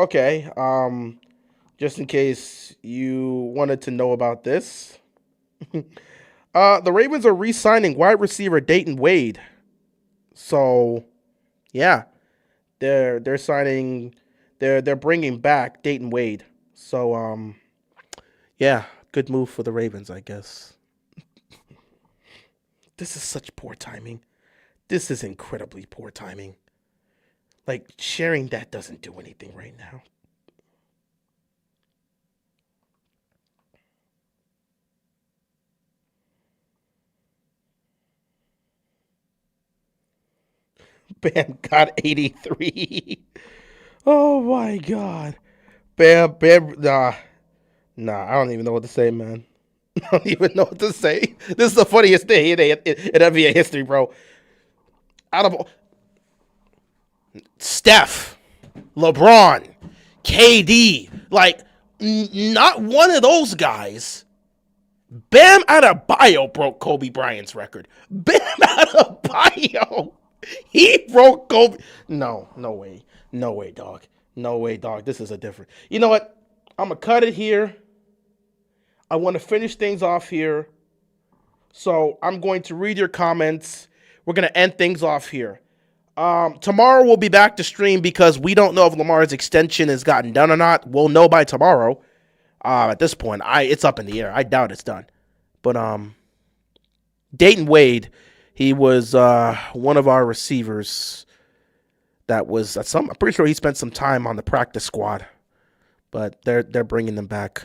okay. Just in case you wanted to know about this. The Ravens are re-signing wide receiver Dayton Wade. So, yeah, they're signing they're bringing back Dayton Wade. So, yeah, good move for the Ravens, I guess. This is such poor timing. This is incredibly poor timing. Like, sharing that doesn't do anything right now. Bam got 83. Oh my god. Bam, nah, I don't even know what to say, man. I don't even know what to say. This is the funniest thing in NBA history, bro. Out of Steph, LeBron, KD, like, not one of those guys. Bam Adebayo broke Kobe Bryant's record. Bam Adebayo. He broke Kobe. No way. No way, dog. No way, dog. This is a different. You know what? I'm going to cut it here. I want to finish things off here. So I'm going to read your comments. We're going to end things off here. Tomorrow we'll be back to stream because we don't know if Lamar's extension has gotten done or not. We'll know by tomorrow. At this point, it's up in the air. I doubt it's done. But Dayton Wade, he was one of our receivers that was I'm pretty sure he spent some time on the practice squad. But they're bringing them back.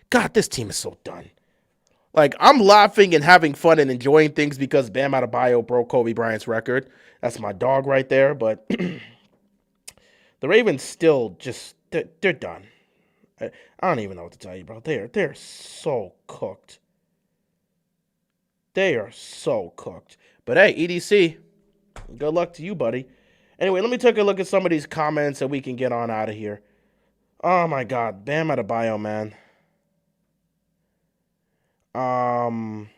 God, this team is so done. Like, I'm laughing and having fun and enjoying things because Bam Adebayo broke Kobe Bryant's record. That's my dog right there. But the Ravens still just, they're done. I don't even know what to tell you, bro. They're so cooked. They are so cooked. But hey, EDC, good luck to you, buddy. Anyway, let me take a look at some of these comments and we can get on out of here. Oh my God, Bam Adebayo, man. Oh my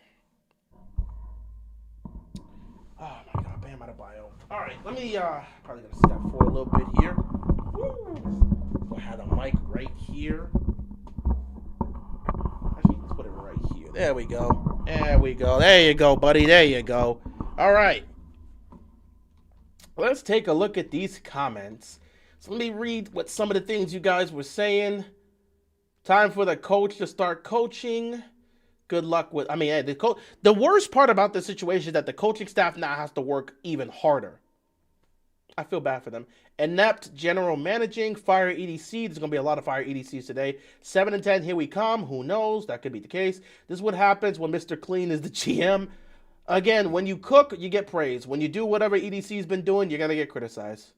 God, Bam Adebayo. All right, let me probably gonna step forward a little bit here. Woo. I have the mic right here. Actually, let's put it right here. There we go. There we go. There you go, buddy. There you go. All right. Let's take a look at these comments. So let me read what some of the things you guys were saying. Time for the coach to start coaching. Good luck with. Hey, the worst part about this situation is that the coaching staff now has to work even harder. I feel bad for them. Inept general managing, fire EDC. There's going to be a lot of fire EDCs today. 7 and 10, here we come. Who knows? That could be the case. This is what happens when Mr. Clean is the GM. Again, when you cook, you get praise. When you do whatever EDC's been doing, you're going to get criticized.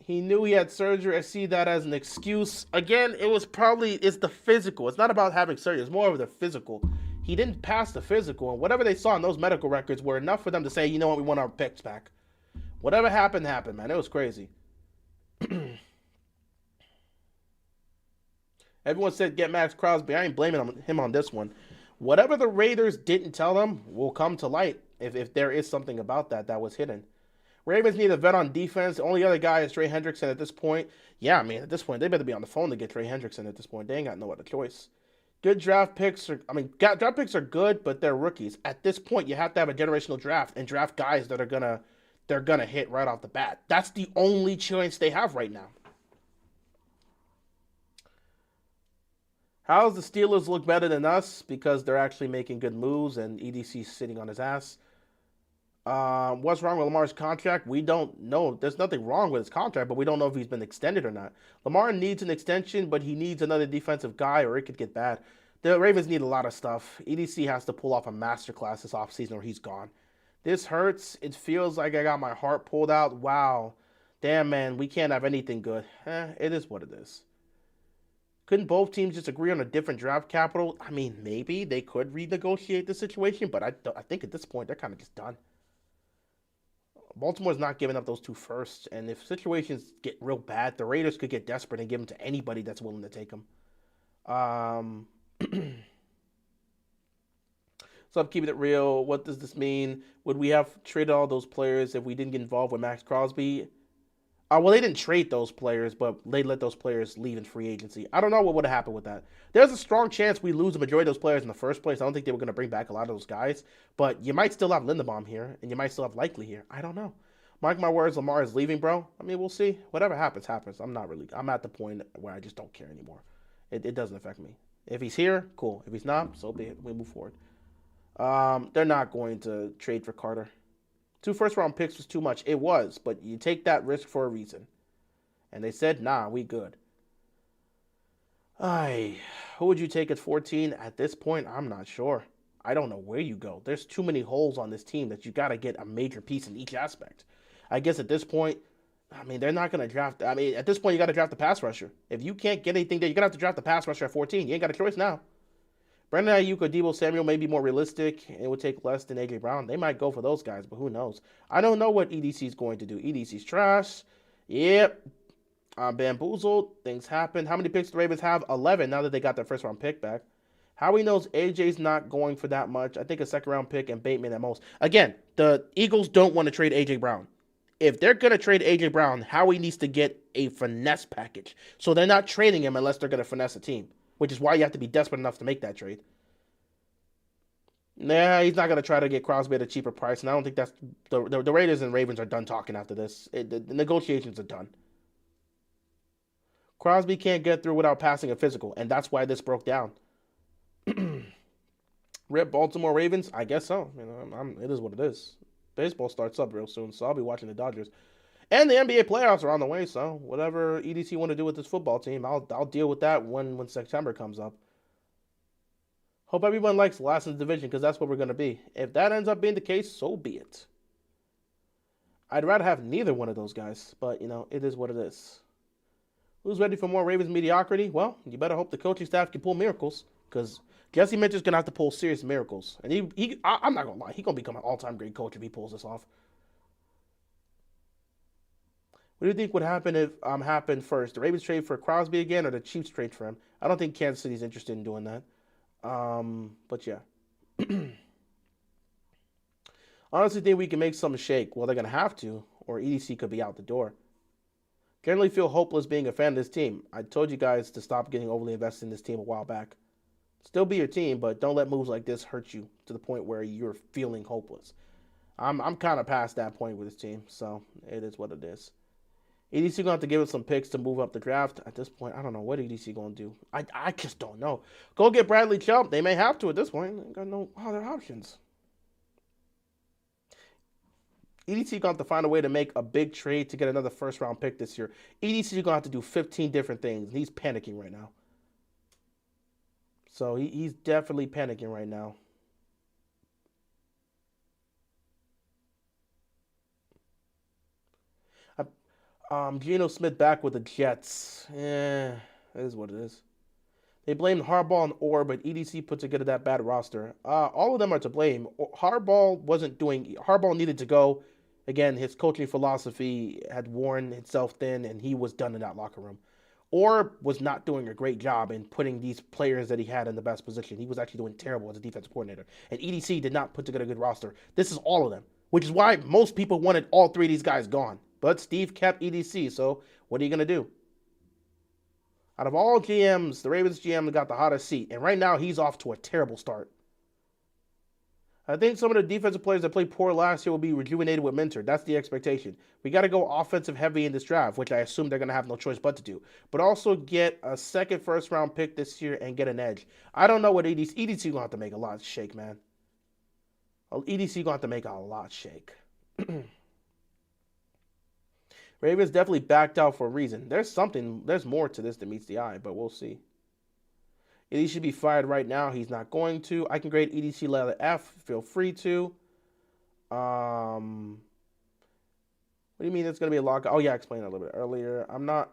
He knew he had surgery. I see that as an excuse. Again, it's the physical. It's not about having surgery. It's more of the physical. He didn't pass the physical, and whatever they saw in those medical records were enough for them to say, you know what, we want our picks back. Whatever happened, man. It was crazy. Everyone said get Max Crosby. I ain't blaming him on this one. Whatever the Raiders didn't tell them will come to light if there is something about that was hidden. Ravens need a vet on defense. The only other guy is Trey Hendrickson at this point. Yeah, at this point, they better be on the phone to get Trey Hendrickson at this point. They ain't got no other choice. Good draft picks draft picks are good, but they're rookies. At this point, you have to have a generational draft and draft guys that are gonna hit right off the bat. That's the only choice they have right now. How's the Steelers look better than us? Because they're actually making good moves and EDC's sitting on his ass. What's wrong with Lamar's contract? We don't know. There's nothing wrong with his contract, but we don't know if he's been extended or not. Lamar needs an extension, but he needs another defensive guy or it could get bad. The Ravens need a lot of stuff. EDC has to pull off a masterclass this offseason or he's gone. This hurts. It feels like I got my heart pulled out. Wow. Damn, man, we can't have anything good. It is what it is. Couldn't both teams just agree on a different draft capital? Maybe they could renegotiate the situation, but I think at this point they're kind of just done. Baltimore's not giving up those 2 firsts, and if situations get real bad, the Raiders could get desperate and give them to anybody that's willing to take them. So I'm keeping it real. What does this mean? Would we have traded all those players if we didn't get involved with Max Crosby? Well, they didn't trade those players, but they let those players leave in free agency. I don't know what would have happened with that. There's a strong chance we lose the majority of those players in the first place. I don't think they were going to bring back a lot of those guys, but you might still have Lindebaum here, and you might still have Likely here. I don't know. Mark my words, Lamar is leaving, bro. I mean, we'll see. Whatever happens, happens. I'm at the point where I just don't care anymore. It doesn't affect me. If he's here, cool. If he's not, so be it. We move forward. They're not going to trade for Carter. 2 first-round picks was too much. It was, but you take that risk for a reason. And they said, nah, we good. Who would you take at 14? At this point, I'm not sure. I don't know where you go. There's too many holes on this team that you got to get a major piece in each aspect. I guess at this point, I mean, they're not going to draft. I mean, at this point, you got to draft the pass rusher. If you can't get anything there, you're going to have to draft the pass rusher at 14. You ain't got a choice now. Brandon Ayuk or Deebo Samuel may be more realistic. It would take less than A.J. Brown. They might go for those guys, but who knows? I don't know what EDC is going to do. EDC's trash. Yep. Bamboozled. Things happen. How many picks do the Ravens have? 11 now that they got their first-round pick back. Howie knows AJ's not going for that much. I think a second-round pick and Bateman at most. Again, the Eagles don't want to trade A.J. Brown. If they're going to trade A.J. Brown, Howie needs to get a finesse package. So they're not trading him unless they're going to finesse a team, which is why you have to be desperate enough to make that trade. Nah, he's not going to try to get Crosby at a cheaper price, and I don't think that's... The Raiders and Ravens are done talking after this. The negotiations are done. Crosby can't get through without passing a physical, and that's why this broke down. Rip Baltimore Ravens? I guess so. You know, it is what it is. Baseball starts up real soon, so I'll be watching the Dodgers. And the NBA playoffs are on the way, so whatever EDC want to do with this football team, I'll deal with that when September comes up. Hope everyone likes last in the division, because that's what we're going to be. If that ends up being the case, so be it. I'd rather have neither one of those guys, but, you know, it is what it is. Who's ready for more Ravens mediocrity? Well, you better hope the coaching staff can pull miracles, because Jesse Mitchell's going to have to pull serious miracles. And I'm not going to lie, he's going to become an all-time great coach if he pulls this off. What do you think would happen if happened first? The Ravens trade for Crosby again, or the Chiefs trade for him? I don't think Kansas City's interested in doing that. But yeah. Honestly think we can make some shake. Well, they're going to have to, or EDC could be out the door. Generally feel hopeless being a fan of this team. I told you guys to stop getting overly invested in this team a while back. Still be your team, but don't let moves like this hurt you to the point where you're feeling hopeless. I'm kind of past that point with this team, so it is what it is. EDC going to have to give us some picks to move up the draft. At this point, I don't know what EDC going to do. I just don't know. Go get Bradley Chubb. They may have to at this point. They got no other options. EDC going to have to find a way to make a big trade to get another first-round pick this year. EDC going to have to do 15 different things. He's panicking right now. So he's definitely panicking right now. Geno Smith back with the Jets. Yeah, that is what it is. They blamed Harbaugh and Orr, but EDC put together that bad roster. All of them are to blame. Harbaugh needed to go. Again, his coaching philosophy had worn itself thin, and he was done in that locker room. Orr was not doing a great job in putting these players that he had in the best position. He was actually doing terrible as a defensive coordinator. And EDC did not put together a good roster. This is all of them, which is why most people wanted all three of these guys gone. But Steve kept EDC, so what are you going to do? Out of all GMs, the Ravens GM got the hottest seat, and right now he's off to a terrible start. I think some of the defensive players that played poor last year will be rejuvenated with Minter. That's the expectation. We got to go offensive heavy in this draft, which I assume they're going to have no choice but to do. But also get a second first-round pick this year and get an edge. I don't know what EDC going to have to make a lot shake, man. EDC going to have to make a lot shake. Ravens definitely backed out for a reason. There's more to this than meets the eye, but we'll see. EDC should be fired right now. He's not going to. I can grade EDC letter F. Feel free to. What do you mean it's going to be a lockout? Oh, yeah, I explained that a little bit earlier. I'm not.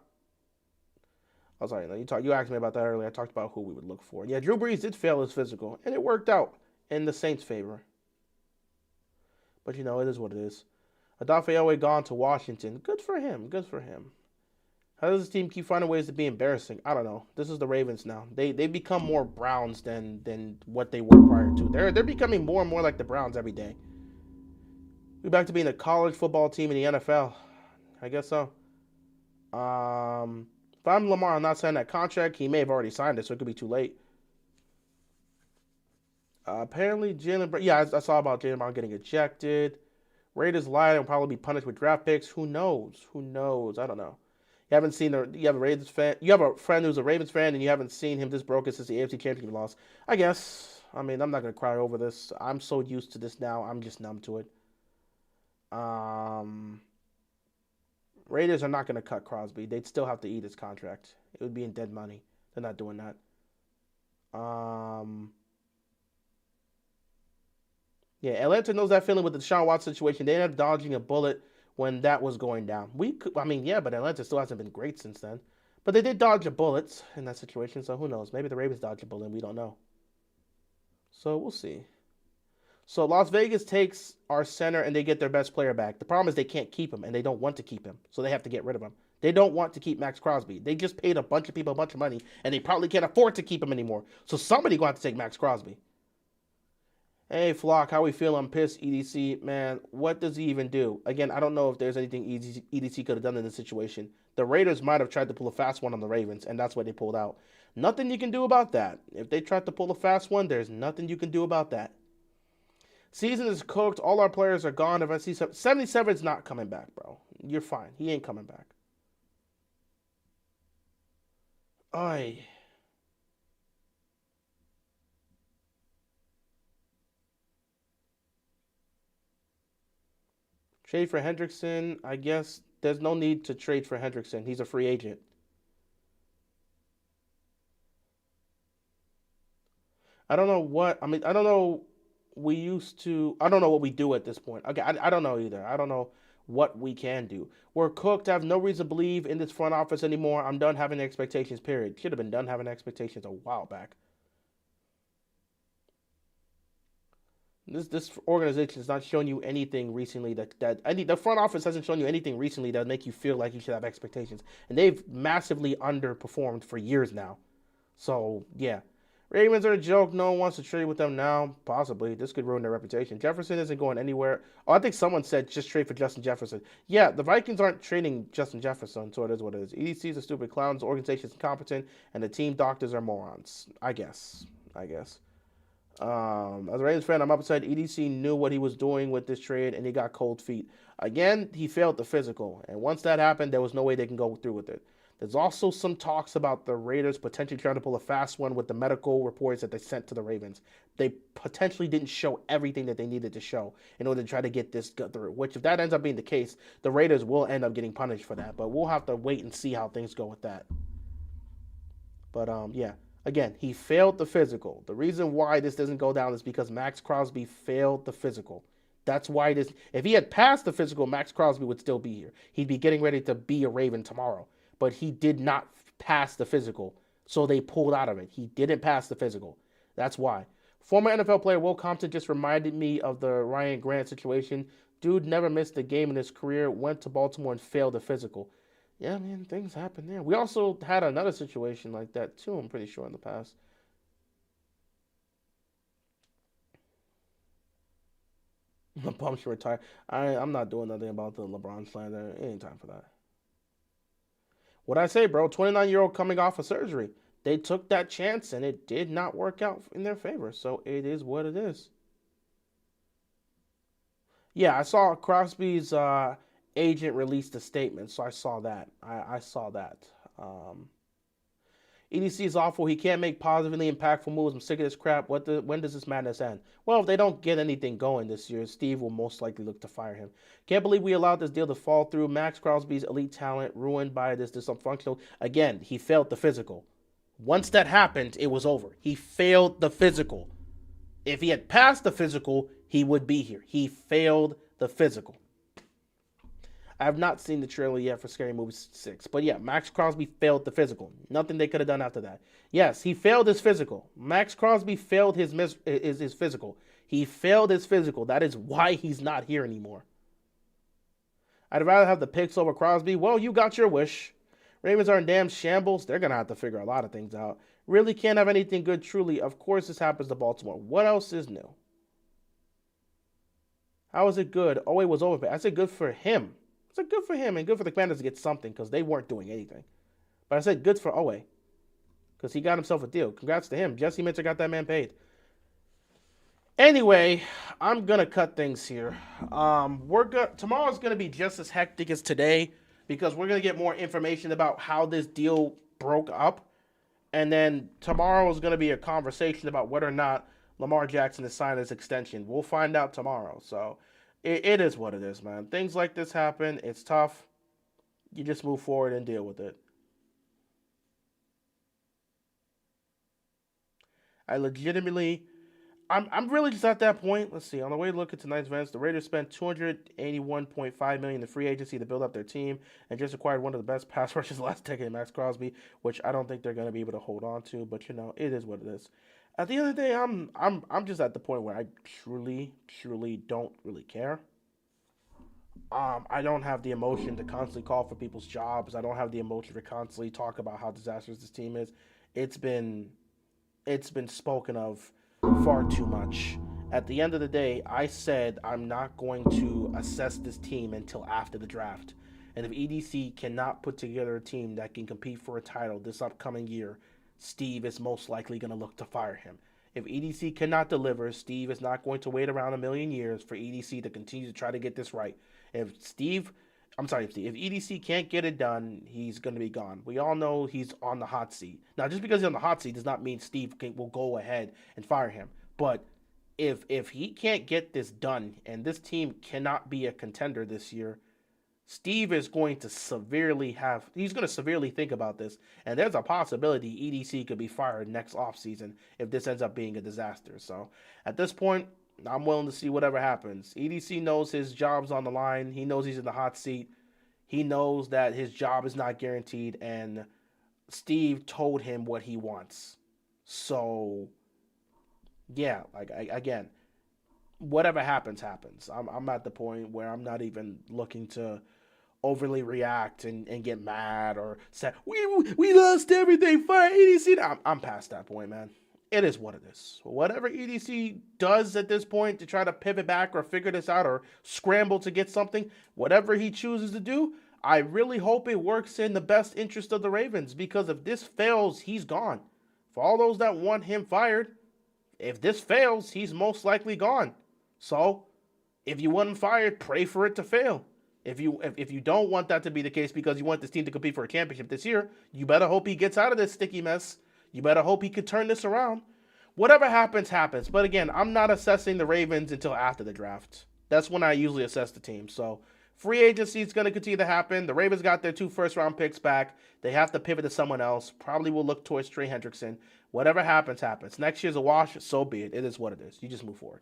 Oh, sorry. You asked me about that earlier. I talked about who we would look for. Yeah, Drew Brees did fail his physical, and it worked out in the Saints' favor. But, you know, it is what it is. Adafe Elway gone to Washington. Good for him. Good for him. How does this team keep finding ways to be embarrassing? I don't know. This is the Ravens now. They become more Browns than what they were prior to. They're becoming more and more like the Browns every day. We're back to being a college football team in the NFL. I guess so. If I'm Lamar, I'm not signing that contract. He may have already signed it, so it could be too late. Apparently, Jalen Brown. Yeah, I saw about Jalen Brown getting ejected. Raiders lied and will probably be punished with draft picks. Who knows? Who knows? I don't know. You haven't seen you have a Ravens fan. You have a friend who's a Ravens fan, and you haven't seen him this broken since the AFC Championship loss. I guess. I mean, I'm not gonna cry over this. I'm so used to this now. I'm just numb to it. Raiders are not gonna cut Crosby. They'd still have to eat his contract. It would be in dead money. They're not doing that. Yeah, Atlanta knows that feeling with the Deshaun Watson situation. They ended up dodging a bullet when that was going down. But Atlanta still hasn't been great since then. But they did dodge a bullet in that situation, so who knows? Maybe the Ravens dodged a bullet, and we don't know. So we'll see. So Las Vegas takes our center, and they get their best player back. The problem is they can't keep him, and they don't want to keep him, so they have to get rid of him. They don't want to keep Max Crosby. They just paid a bunch of people a bunch of money, and they probably can't afford to keep him anymore. So somebody going to have to take Max Crosby. Hey, Flock, how we feel? I'm pissed, EDC. Man, what does he even do? Again, I don't know if there's anything EDC could have done in this situation. The Raiders might have tried to pull a fast one on the Ravens, and that's what they pulled out. Nothing you can do about that. If they tried to pull a fast one, there's nothing you can do about that. Season is cooked. All our players are gone. If I see 77 is not coming back, bro. You're fine. He ain't coming back. Oy. Trade for Hendrickson. I guess there's no need to trade for Hendrickson. He's a free agent. I don't know what. I mean, I don't know. I don't know what we do at this point. Okay, I don't know either. I don't know what we can do. We're cooked. I have no reason to believe in this front office anymore. I'm done having expectations, period. Should have been done having expectations a while back. This organization has not shown you anything recently the front office hasn't shown you anything recently that make you feel like you should have expectations, and they've massively underperformed for years now. So yeah, Ravens are a joke. No one wants to trade with them now. Possibly this could ruin their reputation. Jefferson isn't going anywhere. Oh, I think someone said just trade for Justin Jefferson. Yeah, the Vikings aren't trading Justin Jefferson, so it is what it is. EDC's are stupid clowns. The organization's incompetent, and the team doctors are morons. I guess. As a Ravens fan, I'm upset. EDC knew what he was doing with this trade, and he got cold feet. Again, he failed the physical, and once that happened, there was no way they can go through with it. There's also some talks about the Raiders potentially trying to pull a fast one with the medical reports that they sent to the Ravens. They potentially didn't show everything that they needed to show in order to try to get this through, which if that ends up being the case, the Raiders will end up getting punished for that, but we'll have to wait and see how things go with that. But, yeah. Again, he failed the physical. The reason why this doesn't go down is because Max Crosby failed the physical. That's why this. If he had passed the physical, Max Crosby would still be here. He'd be getting ready to be a Raven tomorrow. But he did not pass the physical, so they pulled out of it. He didn't pass the physical. That's why. Former NFL player Will Compton just reminded me of the Ryan Grant situation. Dude never missed a game in his career, went to Baltimore and failed the physical. Yeah, man, things happen there. We also had another situation like that, too, I'm pretty sure, in the past. I'm pumped to retire. I'm not doing nothing about the LeBron slander. It ain't time for that. What I say, bro, 29-year-old coming off of surgery. They took that chance, and it did not work out in their favor. So it is what it is. Yeah, I saw Crosby's agent released a statement, so I saw that. I saw that. EDC is awful. He can't make positively impactful moves. I'm sick of this crap. When does this madness end? Well, if they don't get anything going this year, Steve will most likely look to fire him. Can't believe we allowed this deal to fall through. Max Crosby's elite talent ruined by this dysfunctional. Again, he failed the physical. Once that happened, it was over. He failed the physical. If he had passed the physical, he would be here. He failed the physical. I have not seen the trailer yet for Scary Movie 6. But yeah, Max Crosby failed the physical. Nothing they could have done after that. Yes, he failed his physical. Max Crosby failed his physical. He failed his physical. That is why he's not here anymore. I'd rather have the picks over Crosby. Well, you got your wish. Ravens are in damn shambles. They're going to have to figure a lot of things out. Really can't have anything good, truly. Of course, this happens to Baltimore. What else is new? How is it good? Owe was overpaid. I said good for him. I said good for him and good for the Commanders to get something because they weren't doing anything. But I said good for Owe because he got himself a deal. Congrats to him. Jesse Mitchell got that man paid. Anyway, I'm gonna cut things here. Tomorrow's gonna be just as hectic as today because we're gonna get more information about how this deal broke up, and then tomorrow is gonna be a conversation about whether or not Lamar Jackson has signed his extension. We'll find out tomorrow. So it is what it is, man. Things like this happen. It's tough. You just move forward and deal with it. I'm really just at that point. Let's see. On the way to look at tonight's events, the Raiders spent $281.5 million in free agency to build up their team and just acquired one of the best pass rushers last decade, Max Crosby, which I don't think they're going to be able to hold on to. But it is what it is. At the end of the day, I'm just at the point where I truly don't really care. I don't have the emotion to constantly call for people's jobs. I don't have the emotion to constantly talk about how disastrous this team is. It's been spoken of far too much. At the end of the day, I said I'm not going to assess this team until after the draft. And if EDC cannot put together a team that can compete for a title this upcoming year, Steve is most likely going to look to fire him. If EDC cannot deliver, Steve is not going to wait around a million years for EDC to continue to try to get this right. If EDC can't get it done, he's going to be gone. We all know he's on the hot seat. Now, just because he's on the hot seat does not mean Steve will go ahead and fire him. But if he can't get this done and this team cannot be a contender this year, Steve is going to severely think about this. And there's a possibility EDC could be fired next offseason if this ends up being a disaster. So at this point, I'm willing to see whatever happens. EDC knows his job's on the line. He knows he's in the hot seat. He knows that his job is not guaranteed, and Steve told him what he wants. So, yeah, again, whatever happens, happens. I'm at the point where I'm not even looking to overly react and get mad or say, we lost everything, fire EDC. I'm past that point, man. It is what it is. Whatever EDC does at this point to try to pivot back or figure this out or scramble to get something, whatever he chooses to do, I really hope it works in the best interest of the Ravens, because if this fails, he's gone. For all those that want him fired, if this fails, he's most likely gone. So, if you want him fired, pray for it to fail. If you don't want that to be the case because you want this team to compete for a championship this year, you better hope he gets out of this sticky mess. You better hope he could turn this around. Whatever happens, happens. But again, I'm not assessing the Ravens until after the draft. That's when I usually assess the team. So free agency is going to continue to happen. The Ravens got their 2 first-round picks back. They have to pivot to someone else. Probably will look towards Trey Hendrickson. Whatever happens, happens. Next year's a wash. So be it. It is what it is. You just move forward.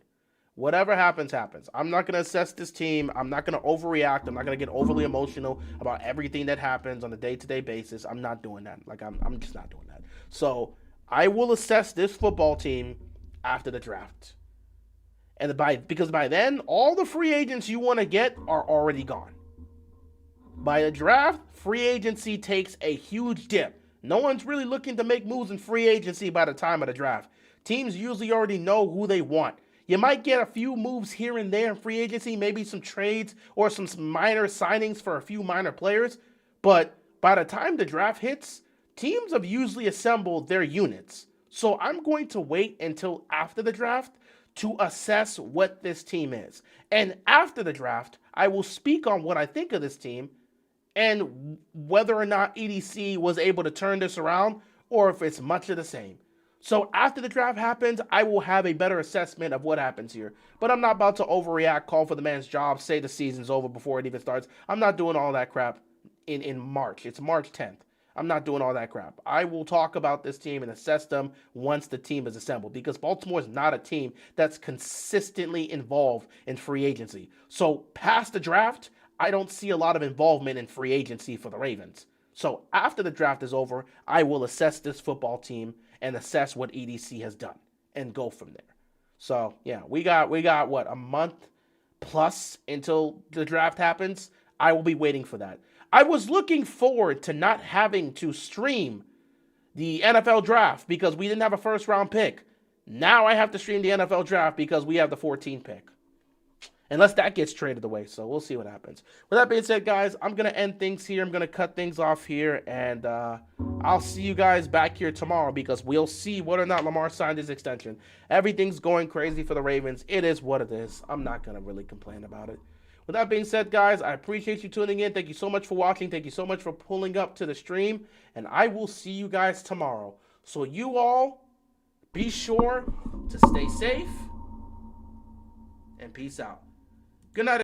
Whatever happens, happens. I'm not going to assess this team. I'm not going to overreact. I'm not going to get overly emotional about everything that happens on a day-to-day basis. I'm not doing that. I'm just not doing that. So I will assess this football team after the draft. And because by then, all the free agents you want to get are already gone. By the draft, free agency takes a huge dip. No one's really looking to make moves in free agency by the time of the draft. Teams usually already know who they want. You might get a few moves here and there in free agency, maybe some trades or some minor signings for a few minor players. But by the time the draft hits, teams have usually assembled their units. So I'm going to wait until after the draft to assess what this team is. And after the draft, I will speak on what I think of this team and whether or not EDC was able to turn this around or if it's much of the same. So after the draft happens, I will have a better assessment of what happens here. But I'm not about to overreact, call for the man's job, say the season's over before it even starts. I'm not doing all that crap in March. It's March 10th. I'm not doing all that crap. I will talk about this team and assess them once the team is assembled, because Baltimore is not a team that's consistently involved in free agency. So past the draft, I don't see a lot of involvement in free agency for the Ravens. So after the draft is over, I will assess this football team and assess what EDC has done and go from there. So yeah, we got what, a month plus until the draft happens. I will be waiting for that. I was looking forward to not having to stream the NFL draft because we didn't have a first round pick. Now I have to stream the NFL draft because we have the 14th pick. Unless that gets traded away, so we'll see what happens. With that being said, guys, I'm going to end things here. I'm going to cut things off here, and I'll see you guys back here tomorrow because we'll see whether or not Lamar signed his extension. Everything's going crazy for the Ravens. It is what it is. I'm not going to really complain about it. With that being said, guys, I appreciate you tuning in. Thank you so much for watching. Thank you so much for pulling up to the stream, and I will see you guys tomorrow. So you all be sure to stay safe, and peace out. Good night.